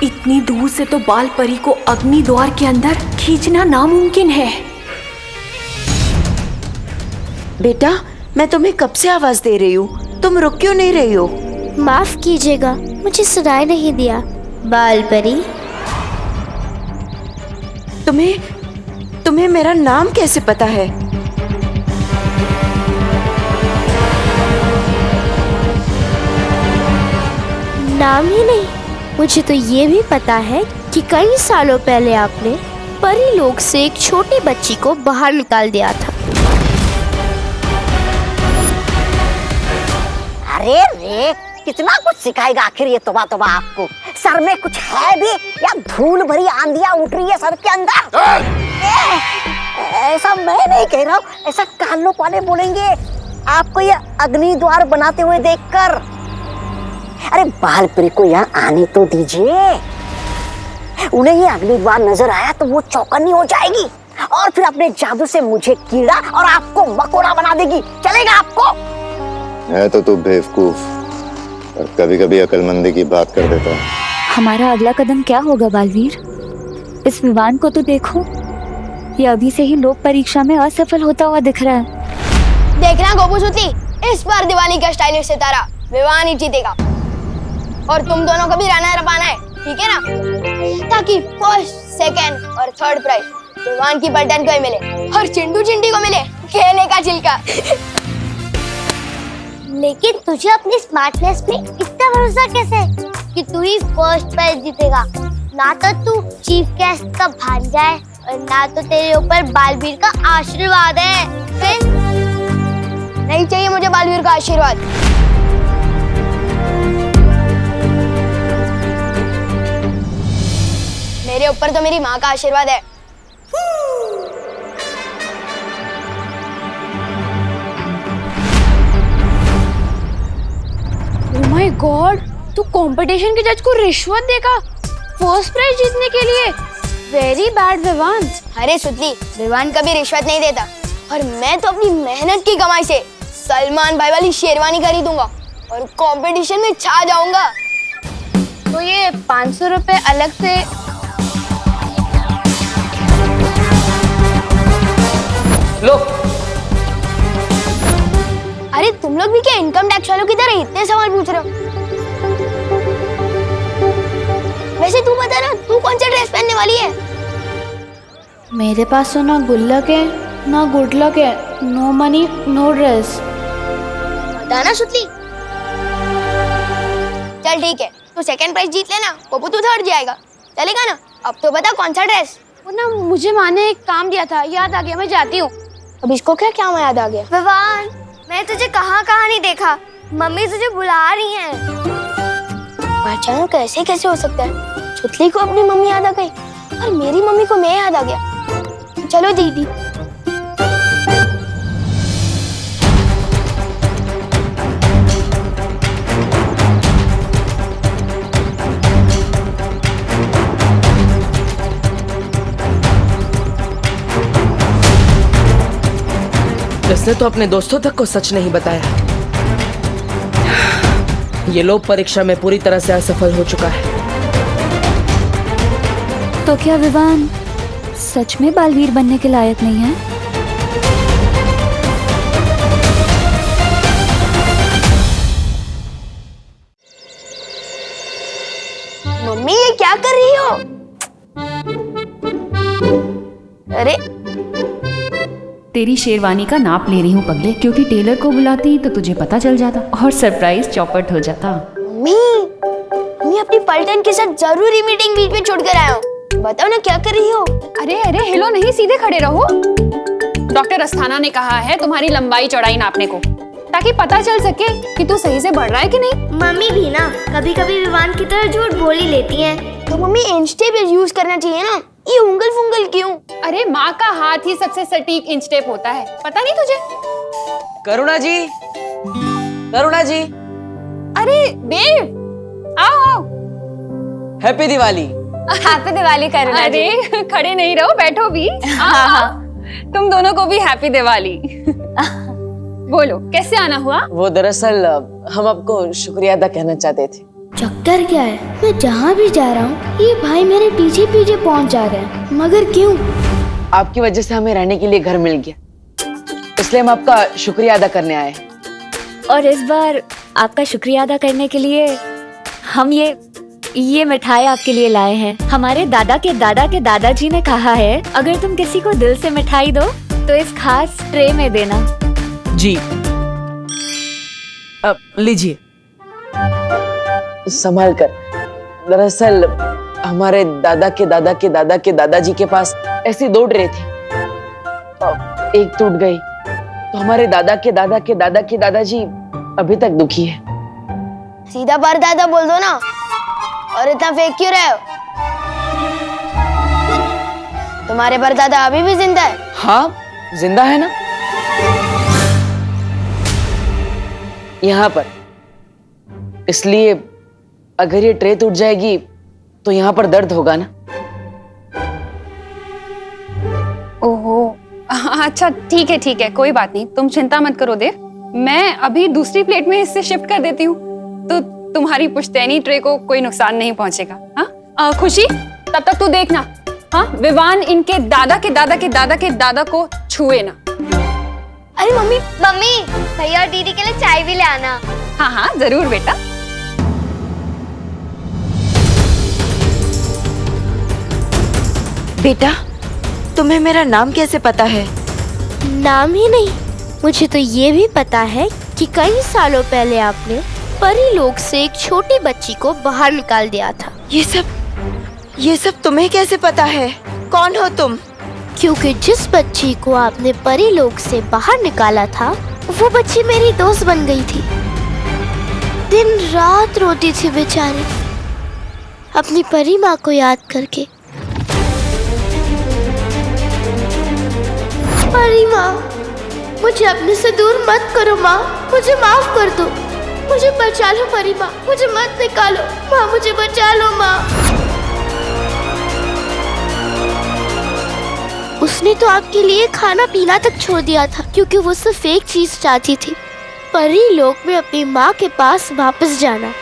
इतनी दूर से तो बाल परी को अग्नि द्वार के अंदर खींचना नामुमकिन है। बेटा, मैं तुम्हें कब से आवाज दे रही हूँ, तुम रुक क्यों नहीं रही हो? माफ कीजिएगा, मुझे सुनाई नहीं दिया। बाल परी, तुम्हें मेरा नाम कैसे पता है? नाम ही नहीं, मुझे तो ये भी पता है कि कई सालों पहले आपने परी लोक से एक छोटी बच्ची को बाहर निकाल दिया था। अरे रे, कितना कुछ सिखाएगा आखिर ये तोबा तोबा आपको। सर में कुछ है भी या धूल भरी आंधियां उठ रही है सर के अंदर? ऐसा मैं नहीं कह रहा हूँ, ऐसा कान लोग वाले बोलेंगे आपको ये अग्नि द्वार बनाते हुए देखकर। अरे बाल परी को यहाँ आने तो दीजिए, उन्हें ये अग्नि द्वार नजर आया तो वो चौकन्नी हो जाएगी और फिर अपने जादू से मुझे कीड़ा और आपको मकोड़ा बना देगी। चलेगा आपको? है तो तू बेवकूफ और कभी कभी अकलमंदी की बात कर देता है। हमारा अगला कदम क्या होगा बालवीर? इस विवान को तो देखो, ये अभी से ही लोक परीक्षा में असफल होता हुआ दिख रहा है। देखना गोपूसुती, इस बार दिवाली का स्टाइलिश सितारा विवान ही जीतेगा और तुम दोनों को भी रनर अप आना है, ठीक है ना? ताकि फर्स्ट, सेकंड और थर्ड प्राइज विवान की पलटन को ही मिले और चिंटू चिंटी को मिले केले का छिलका। लेकिन तुझे अपनी स्मार्टनेस पे इतना भरोसा कैसे कि तू ही फर्स्ट प्राइज जीतेगा? ना तो तू चीफ गेस्ट का भांजा है और ना तो तेरे ऊपर बालवीर का आशीर्वाद है। फिर नहीं चाहिए मुझे बालवीर का आशीर्वाद। मेरे ऊपर तो मेरी माँ का आशीर्वाद है। ओह माय गॉड, तू कंपटीशन के जज को रिश्वत देगा फर्स्ट प्राइज जीतने के लिए? Very bad Vivaan. अरे सुतली, विवान कभी रिश्वत नहीं देता और मैं तो अपनी मेहनत की कमाई से सलमान भाई वाली शेरवानी खरीदूंगा और कंपटीशन में छा जाऊंगा। तो ये 500 रुपए अलग से लो। अरे तुम लोग भी क्या इनकम टैक्स वालों की तरह इतने सवाल पूछ रहे हो? वैसे तू बता ना, तू कौन सा ड्रेस पहनने वाली है? मेरे पास तो ना गुल्लक है ना गुड लक है, नो मनी नो ड्रेस। बता ना सुतली। चल ठीक है, तू सेकंड प्राइज जीत लेना, पप्पू तू थर्ड जाएगा, चलेगा ना? अब तो बता कौन सा ड्रेस? वो ना मुझे माँ ने एक काम दिया था, याद आ गया, मैं जाती हूँ। अब इसको क्या क्या याद आ गया? विवान, मैं तुझे कहाँ नहीं देखा, मम्मी तुझे बुला रही हैं। अचानक कैसे कैसे हो सकता है? सुतली को अपनी मम्मी याद आ गई और मेरी मम्मी को मैं याद आ गया। चलो दीदी। इसने तो अपने दोस्तों तक को सच नहीं बताया। ये लोक परीक्षा में पूरी तरह से असफल हो चुका है। तो क्या विवान सच में बालवीर बनने के लायक नहीं है? मम्मी ये क्या कर रही हो? अरे तेरी शेरवानी का नाप ले रही हूँ पगले, क्योंकि टेलर को बुलाती तो तुझे पता चल जाता और सरप्राइज चौपट हो जाता। मम्मी अपनी पलटन के साथ जरूरी मीटिंग बीच में छोड़ कर आया हूँ, बताओ ना क्या कर रही हो? अरे अरे हिलो नहीं, सीधे खड़े रहो। डॉक्टर अस्थाना ने कहा है तुम्हारी लंबाई चौड़ाई नापने को, ताकि पता चल सके कि तू सही से बढ़ रहा है कि नहीं। मम्मी भी ना कभी कभी विवान की तरह झूठ बोल ही लेती हैं। तो मम्मी इंच टेप यूज करना चाहिए ना, ये उंगल फुंगल क्यों? अरे माँ का हाथ ही सबसे सटीक इंच टेप होता है, पता नहीं तुझे? करुणा जी, करुणा जी। अरे देव, आओ आओ। हैप्पी दिवाली। हैप्पी दिवाली करुणा जी। अरे खड़े नहीं रहो, बैठो भी। हाँ। तुम दोनों को भी हैप्पी दिवाली। बोलो कैसे आना हुआ? वो दरअसल हम आपको शुक्रिया अदा कहना चाहते थे। चक्कर क्या है, मैं जहाँ भी जा रहा हूँ ये भाई मेरे पीछे पीछे पहुँच जा रहे हैं, मगर क्यों? आपकी वजह से हमें रहने के लिए घर मिल गया, इसलिए हम आपका शुक्रिया अदा करने आए। और इस बार आपका शुक्रिया अदा करने के लिए हम ये मिठाई आपके लिए लाए हैं। हमारे दादा के दादाजी ने कहा है अगर तुम किसी को दिल से मिठाई दो तो इस खास ट्रे में देना। जी अब लीजिए। संभाल कर। दरअसल हमारे दादा के दादाजी के पास ऐसी 2 ट्रे थी। एक टूट गई तो हमारे दादा के दादाजी अभी तक दुखी है। सीधा परदादा बोल दो ना, और इतना फेंक क्यों रहे हो? तुम्हारे परदादा अभी भी जिंदा है? हाँ जिंदा है ना, यहाँ पर। इसलिए अगर ये ट्रे टूट जाएगी तो यहाँ पर दर्द होगा ना। ओहो, अच्छा ठीक है, कोई बात नहीं, तुम चिंता मत करो देव। मैं अभी दूसरी प्लेट में इससे शिफ्ट कर देती हूँ, तो तुम्हारी पुश्तैनी ट्रे को कोई नुकसान नहीं पहुंचेगा। हाँ खुशी, तब तक तू देखना, हाँ विवान इनके दादा के दादा को छुए ना। अरे मम्मी भैया और दीदी के लिए चाय भी ले आना। हाँ जरूर बेटा। बेटा, तुम्हें मेरा नाम कैसे पता है? नाम ही नहीं, मुझे तो ये भी पता है कि कई सालों पहले आपने परी लोक से एक छोटी बच्ची को बाहर निकाल दिया था। ये सब तुम्हें कैसे पता है? कौन हो तुम? क्योंकि जिस बच्ची को आपने परी लोक से बाहर निकाला था वो बच्ची मेरी दोस्त बन गई थी। दिन रात रोती थी बेचारी, अपनी परी माँ को याद करके। परी माँ, मुझे अपने से दूर मत करो माँ, मुझे माफ कर दो, मुझे बचा लो परी माँ, मुझे मत निकालो माँ, मुझे बचा लो माँ। उसने तो आपके लिए खाना पीना तक छोड़ दिया था क्योंकि वो सिर्फ एक चीज चाहती थी, परी लोक में अपनी माँ के पास वापस जाना।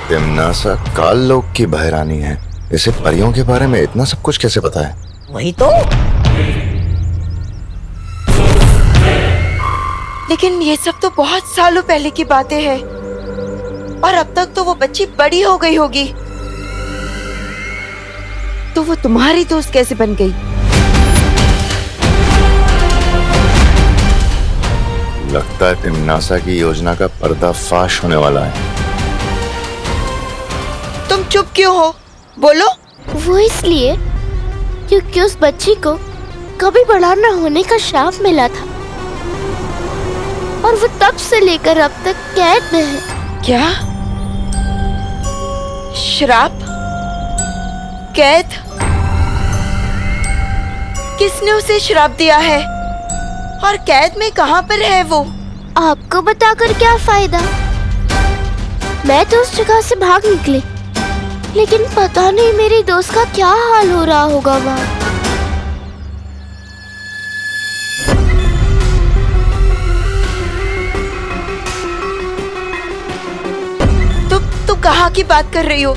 तिमनासा काल लोक की बहरानी है, इसे परियों के बारे में इतना सब कुछ कैसे पता है? वही तो। लेकिन ये सब तो बहुत सालों पहले की बातें हैं, और अब तक तो वो बच्ची बड़ी हो गई होगी, तो वो तुम्हारी दोस्त कैसे बन गई? लगता है तिमनासा की योजना का पर्दाफाश होने वाला है। तुम चुप क्यों हो? बोलो। वो इसलिए क्योंकि उस बच्ची को कभी बड़ा न होने का श्राप मिला था, और वो तब से लेकर अब तक कैद में है। क्या? श्राप? कैद? किसने उसे श्राप दिया है? और कैद में कहाँ पर है वो? आपको बताकर क्या फायदा? मैं तो उस जगह से भाग निकली, लेकिन पता नहीं मेरी दोस्त का क्या हाल हो रहा होगा वहाँ। तुम कहाँ की बात कर रही हो?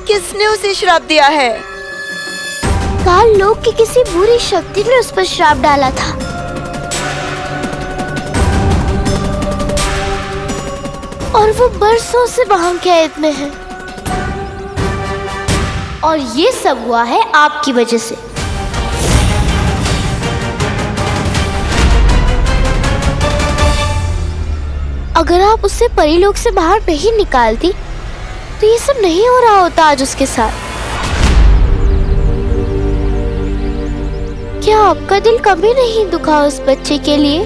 किसने उसे श्राप दिया है? काल लोक की किसी बुरी शक्ति ने उस पर श्राप डाला था। और वो बरसों से वहां कैद में है, और ये सब हुआ है आपकी वजह से। अगर आप उसे परीलोक से बाहर नहीं निकालती तो ये सब नहीं हो रहा होता आज उसके साथ। क्या आपका दिल कभी नहीं दुखा उस बच्चे के लिए?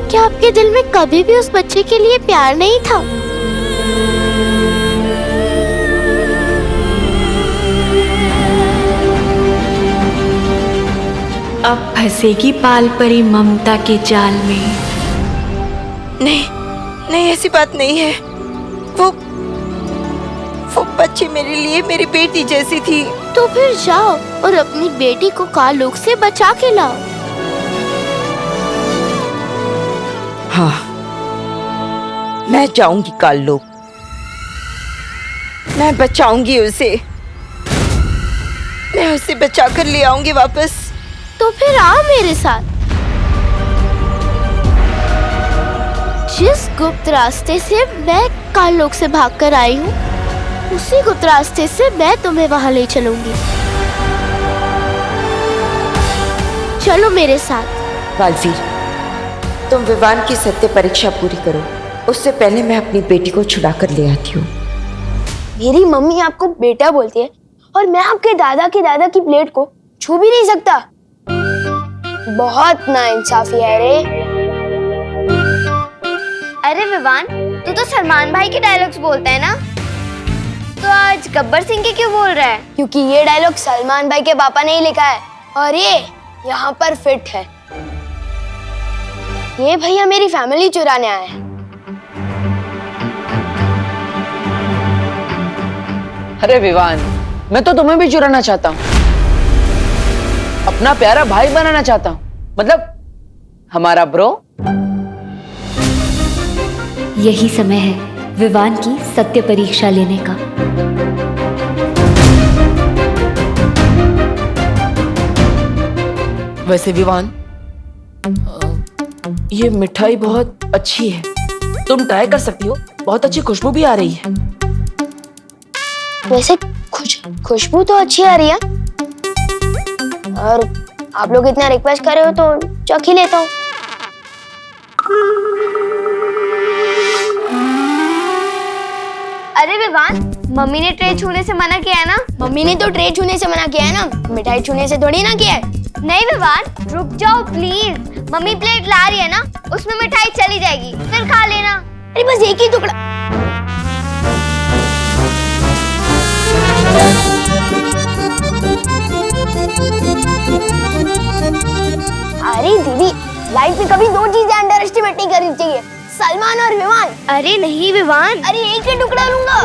क्या आपके दिल में कभी भी उस बच्चे के लिए प्यार नहीं था? अब फंसेगी पाल परी ममता के जाल में। नहीं, ऐसी बात नहीं है। वो बच्ची मेरे लिए मेरी बेटी जैसी थी। तो फिर जाओ और अपनी बेटी को काल लोक से बचा के लाओ। हाँ, मैं जाऊंगी काल लोक, मैं बचाऊंगी उसे, मैं उसे बचा कर ले आऊंगी वापस। तो फिर आओ मेरे साथ। जिस गुप्त रास्ते से मैं काललोक से भागकर आई हूँ, उसी गुप्त रास्ते से मैं तुम्हें वहां ले चलूंगी। चलो मेरे साथ। बालवीर, तुम विवान की सत्य परीक्षा पूरी करो, उससे पहले मैं अपनी बेटी को छुड़ा कर ले आती हूँ। मेरी मम्मी आपको बेटा बोलती है और मैं आपके दादा के दादा की प्लेट को छू भी नहीं सकता। बहुत नाइंसाफी है रे। अरे विवान, तू तो सलमान भाई के डायलॉग्स बोलता है ना, तो आज गब्बर सिंह के क्यों बोल रहा है? क्योंकि ये डायलॉग सलमान भाई के पापा ने ही लिखा है और ये यहाँ पर फिट है। ये भैया मेरी फैमिली चुराने आए हैं। अरे विवान, मैं तो तुम्हें भी चुराना चाहता हूँ, अपना प्यारा भाई बनाना चाहता हूँ, मतलब हमारा ब्रो। यही समय है विवान की सत्य परीक्षा लेने का। वैसे विवान, ये मिठाई बहुत अच्छी है, तुम ट्राई कर सकती हो, बहुत अच्छी खुशबू भी आ रही है। वैसे खुशबू तो अच्छी आ रही है और आप लोग इतना रिक्वेस्ट कर रहे हो तो चख ही लेता हूँ। अरे विवान, मम्मी ने ट्रे छूने से मना किया है ना? मम्मी ने तो ट्रे छूने से मना किया है ना, मिठाई छूने से थोड़ी ना किया है। नहीं विवान, रुक जाओ प्लीज। मम्मी प्लेट ला रही है ना, उसमें मिठाई चली जाएगी, फिर खा लेना। अरे बस एक ही टुकड़ा। अरे दीदी, लाइफ में कभी दो चीजें अंडर एस्टिमेट नहीं करनी चाहिए, सलमान और विवान। अरे नहीं विवान, अरे एक ही टुकड़ा लूंगा।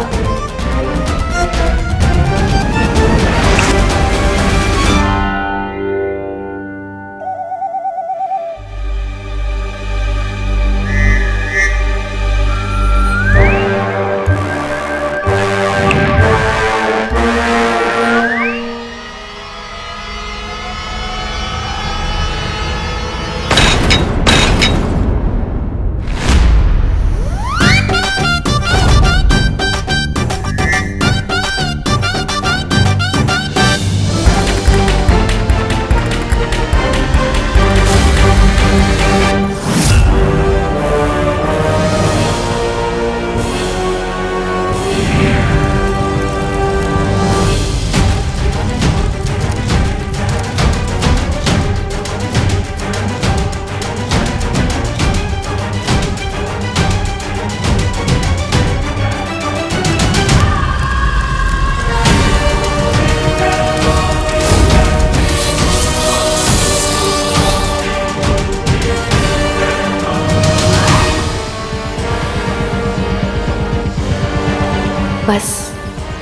बस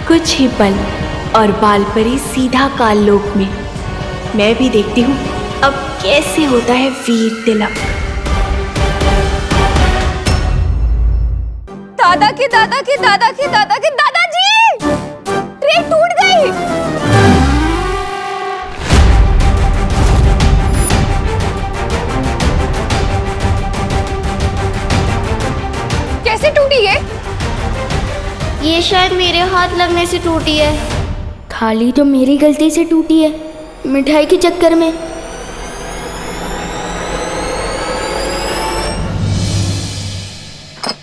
कुछ ही पल और बालपरी सीधा काललोक में। मैं भी देखती हूँ अब कैसे होता है वीर तिलक। दादा के दादा के दादा के दादा के दादाजी, ट्रे टूट गई। कैसे टूटी ये शायद मेरे हाथ लगने से टूटी है। खाली तो मेरी गलती से टूटी है, मिठाई के चक्कर में।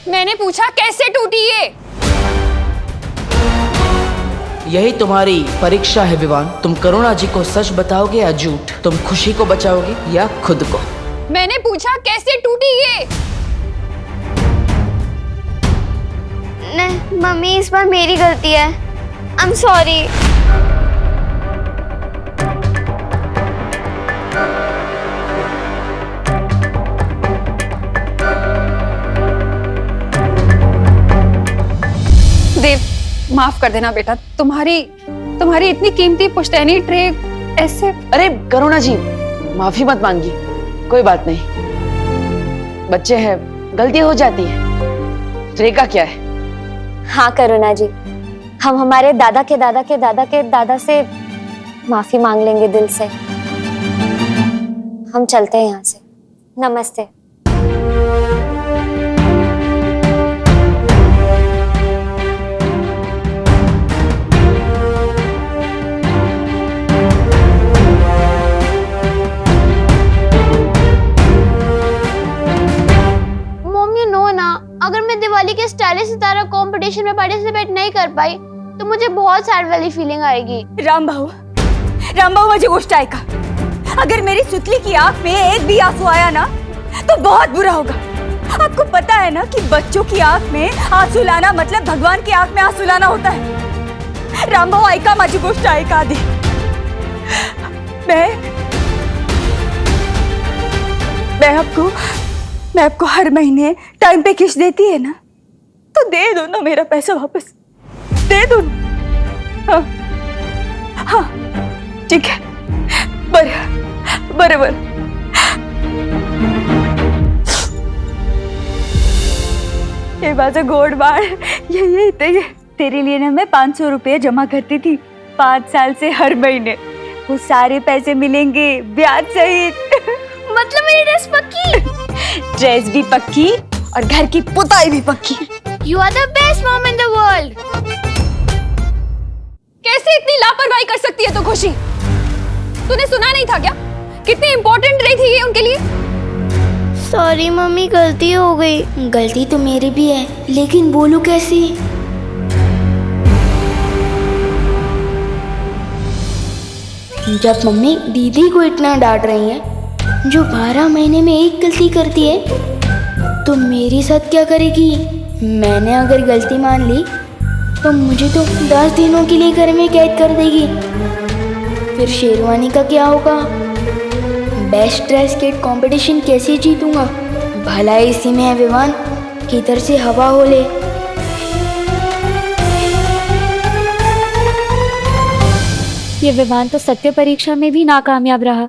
मैंने पूछा कैसे टूटी ये? यही तुम्हारी परीक्षा है विवान, तुम करुणा जी को सच बताओगे या झूठ, तुम खुशी को बचाओगे या खुद को। मैंने पूछा कैसे टूटी ये? नहीं मम्मी, इस बार मेरी गलती है। I am sorry. देव, माफ कर देना बेटा, तुम्हारी इतनी कीमती पुश्तैनी ट्रे ऐसे। अरे करुणा जी, माफी मत मांगी, कोई बात नहीं, बच्चे हैं, गलती हो जाती है। ट्रे का क्या है? हाँ करुणा जी, हम हमारे दादा के दादा के दादा के दादा से माफी मांग लेंगे दिल से। हम चलते हैं यहाँ से। नमस्ते। अगर मैं दिवाली के स्टाइलिश सितारा कंपटीशन में पार्टिसिपेट नहीं कर पाई तो मुझे बहुत सैड वाली फीलिंग आएगी। राम भाऊ मुझे गोष्ट आएगा। अगर मेरी सुतली की आंख में एक भी आंसू आया ना तो बहुत बुरा होगा। आपको पता है ना कि बच्चों की आंख में आंसू लाना मतलब भगवान की आंख में आंसू लाना होता है। राम भाऊ ऐका माझी गोष्ट ऐका आधी। मैं आपको हर महीने टाइम पे किस्त देती है ना, तो दे दो ना मेरा पैसा वापस, दे दो ना। हाँ हाँ ठीक है, बराबर। ये बात गोड़ बाड़ ये तेरे लिए ना मैं 500 रुपये जमा करती थी 5 साल से हर महीने। वो सारे पैसे मिलेंगे ब्याज सहित। मतलब मेरी ड्रेस पक्की? ड्रेस भी पक्की और घर की पुताई भी पक्की। You are the best mom in the world. कैसे इतनी लापरवाही कर सकती है तो खुशी? तूने सुना नहीं था क्या? कितनी इम्पोर्टेंट रही थी ये उनके लिए? सॉरी मम्मी, गलती हो गई। गलती तो मेरी भी है, लेकिन बोलूं कैसी? जब मम्मी दीदी को इतना डांट रही है जो 12 महीने में एक गलती करती है, तो मेरे साथ क्या करेगी? मैंने अगर गलती मान ली तो मुझे तो 10 दिनों के लिए घर में कैद कर देगी। फिर शेरवानी का क्या होगा? बेस्ट ड्रेस किट कंपटीशन कैसे जीतूंगा? भला इसी में है विवान, किधर से हवा हो ले। ये विवान तो सत्य परीक्षा में भी नाकामयाब रहा।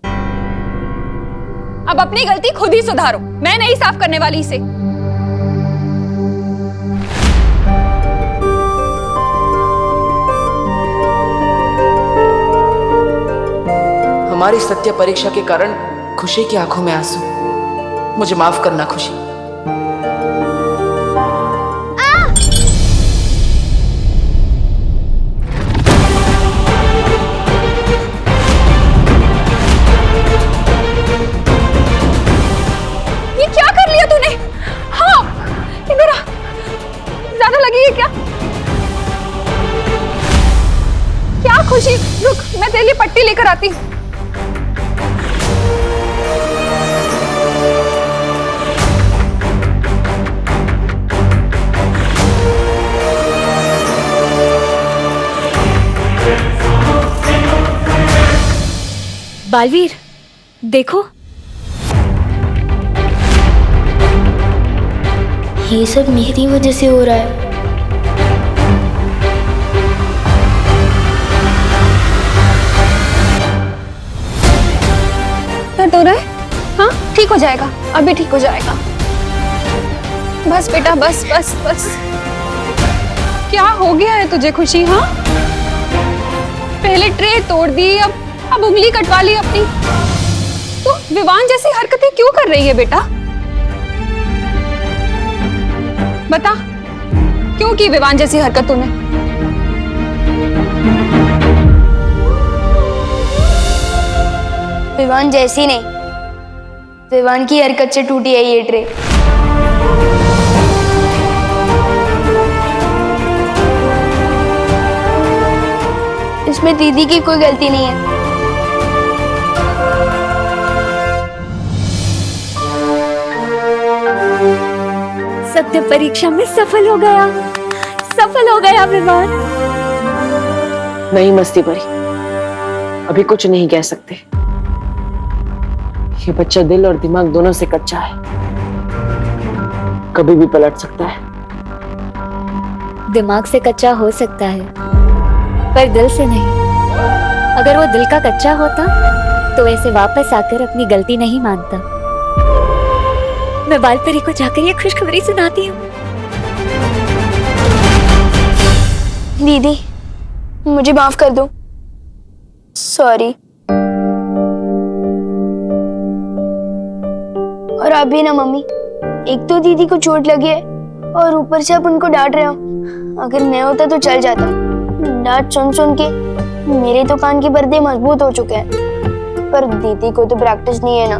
अब अपनी गलती खुद ही सुधारो, मैं नहीं साफ करने वाली इसे। हमारी सत्य परीक्षा के कारण खुशी की आंखों में आंसू। मुझे माफ करना खुशी। ये क्या कर लिया तूने? हाँ, इधर आ। ज्यादा लगी है क्या? क्या खुशी, रुक, मैं तेरे लिए पट्टी लेकर आती हूँ। बालवीर, देखो, ये सब मेरी वजह से हो रहा है। दर्द हो रहा है? हाँ, ठीक हो जाएगा, अभी ठीक हो जाएगा। बस बेटा, बस बस बस। क्या हो गया है तुझे खुशी? हाँ, पहले ट्रे तोड़ दी, अब उंगली कटवा ली अपनी। तो विवान जैसी हरकतें क्यों कर रही है बेटा? बता, क्यों की विवान जैसी हरकत तूने? विवान जैसी नहीं, विवान की हरकत से टूटी है ये ट्रे। इसमें दीदी की कोई गलती नहीं है। सत्य परीक्षा में सफल हो गया विवान। नहीं मस्ती परी, अभी कुछ नहीं कह सकते। ये बच्चा दिल और दिमाग दोनों से कच्चा है, कभी भी पलट सकता है। दिमाग से कच्चा हो सकता है, पर दिल से नहीं। अगर वो दिल का कच्चा होता तो ऐसे वापस आकर अपनी गलती नहीं मानता। मैं बालपरी को जाकर ये खुशखबरी सुनाती हूँ। दीदी, मुझे माफ कर दो। सॉरी। और अभी ना मम्मी, एक तो दीदी को चोट लगी है और ऊपर से आप उनको डांट रहे हो। अगर मैं होता तो चल जाता। डांट सुन सुन के मेरे तो कान के पर्दे मजबूत हो चुके हैं, पर दीदी को तो प्रैक्टिस नहीं है ना।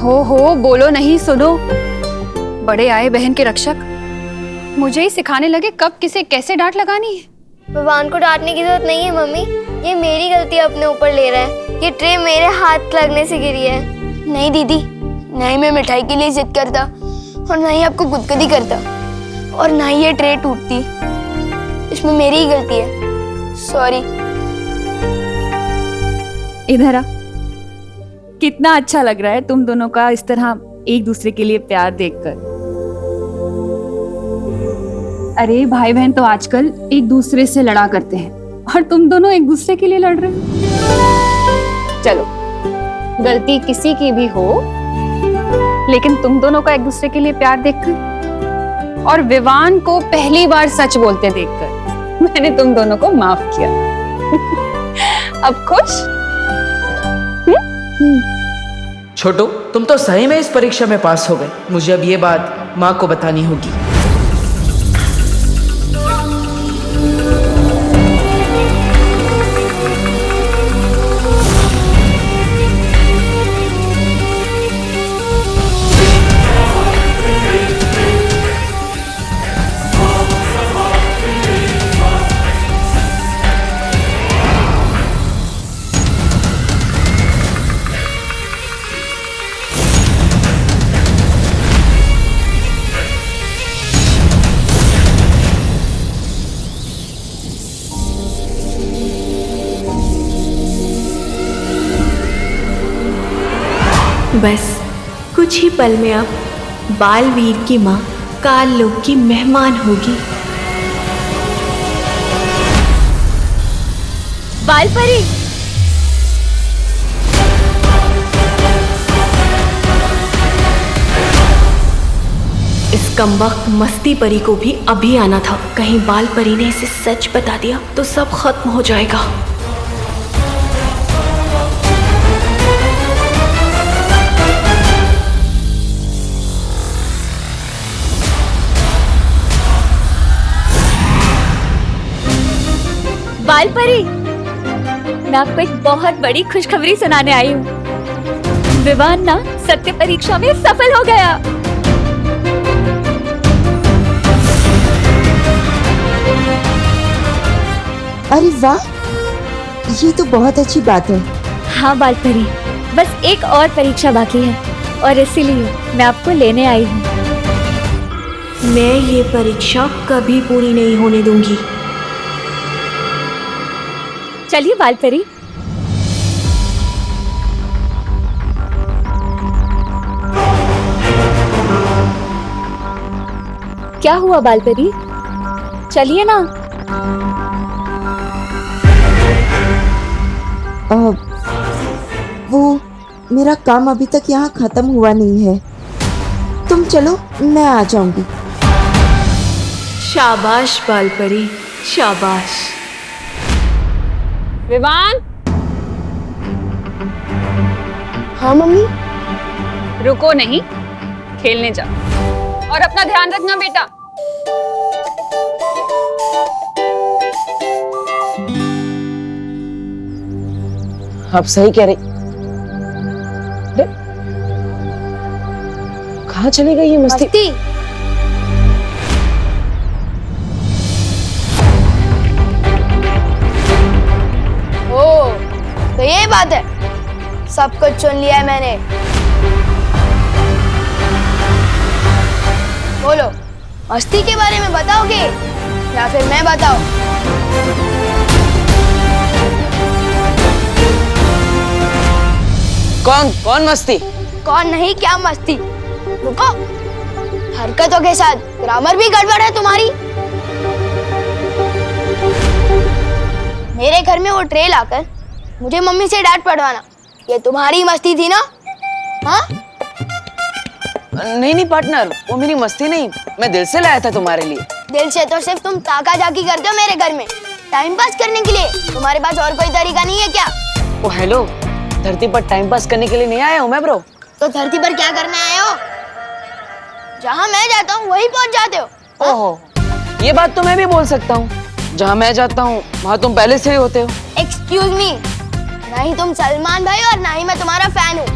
हो बोलो नहीं, सुनो। बड़े आए बहन के रक्षक, मुझे ही सिखाने लगे कब किसे कैसे डांट लगानी है। विवान को डांटने की जरूरत नहीं है मम्मी, ये मेरी गलती अपने ऊपर ले रहा है। ये ट्रे मेरे हाथ लगने से गिरी है। नहीं दीदी, नहीं मैं मिठाई के लिए जिद करता और ना ही आपको गुदगुदी करता और ना ही ये ट्रे टूटती। इसमें मेरी ही गलती है, सॉरी। इधर आ। कितना अच्छा लग रहा है तुम दोनों का इस तरह एक दूसरे के लिए प्यार देखकर। अरे भाई बहन तो आजकल एक दूसरे से लड़ा करते हैं और तुम दोनों एक दूसरे के लिए लड़ रहे हो। चलो, गलती किसी की भी हो, लेकिन तुम दोनों का एक दूसरे के लिए प्यार देखकर और विवान को पहली बार सच बोलते देखकर मैंने तुम दोनों को माफ किया। अब खुश? छोटू, तुम तो सही में इस परीक्षा में पास हो गए। मुझे अब ये बात माँ को बतानी होगी। बस कुछ ही पल में अब बालवीर की माँ काल लोक की मेहमान होगी। बालपरी, इस कमबख्त मस्ती परी को भी अभी आना था। कहीं बालपरी ने इसे सच बता दिया तो सब खत्म हो जाएगा। बालपरी, मैं आपको एक बहुत बड़ी खुशखबरी सुनाने आई हूँ। विवान ना सत्य परीक्षा में सफल हो गया। अरे वाह, ये तो बहुत अच्छी बात है। हाँ बालपरी, बस एक और परीक्षा बाकी है और इसीलिए मैं आपको लेने आई हूँ। मैं ये परीक्षा कभी पूरी नहीं होने दूंगी। चलिए बालपरी। क्या हुआ बालपरी? चलिए ना। वो मेरा काम अभी तक यहाँ खत्म हुआ नहीं है। तुम चलो, मैं आ जाऊंगी। शाबाश बालपरी, शाबाश। विवान। हाँ मम्मी। रुको नहीं, खेलने जा और अपना ध्यान रखना बेटा। आप सही कह रही। कहाँ चली गई ये मस्ती? तो ये बात है, सब कुछ सुन लिया है मैंने। बोलो, मस्ती के बारे में बताओगे या फिर मैं बताऊं? कौन मस्ती? कौन नहीं, क्या मस्ती? रुको, हरकतों के साथ ग्रामर भी गड़बड़ है तुम्हारी। मेरे घर में वो ट्रे लाकर मुझे मम्मी से डांट पड़वाना, ये तुम्हारी मस्ती थी ना? हाँ? नहीं पार्टनर, वो मेरी मस्ती नहीं, मैं दिल से लाया था तुम्हारे लिए। दिल से तो सिर्फ तुम ताका जाकी करते हो मेरे घर में। टाइम पास करने के लिए। तुम्हारे पास और कोई तरीका नहीं है क्या? ओ हेलो, धरती पर टाइम पास करने के लिए नहीं आया हूँ मैं ब्रो। तो धरती पर क्या करने आए हो? जहाँ मैं जाता हूँ वहीं पहुँच जाते हो। ओहो, ये बात तो मैं भी बोल सकता हूँ। जहाँ मैं जाता हूँ वहाँ तुम पहले से ही होते हो। एक्सक्यूज मी, ना ही तुम सलमान भाई और ना ही मैं तुम्हारा फैन हूँ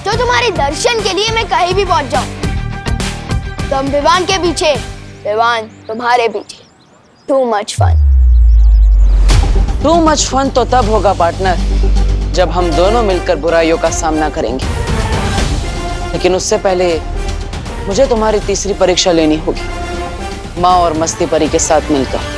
जो तुम्हारे दर्शन के लिए मैं कहीं भी पहुँच जाऊँ। तुम विवान के पीछे, विवान तुम्हारे पीछे। Too much fun. Too much fun तो तब होगा पार्टनर जब हम दोनों मिलकर बुराइयों का सामना करेंगे। लेकिन उससे पहले मुझे तुम्हारी तीसरी परीक्षा लेनी होगी, माँ और मस्ती परी के साथ मिलकर।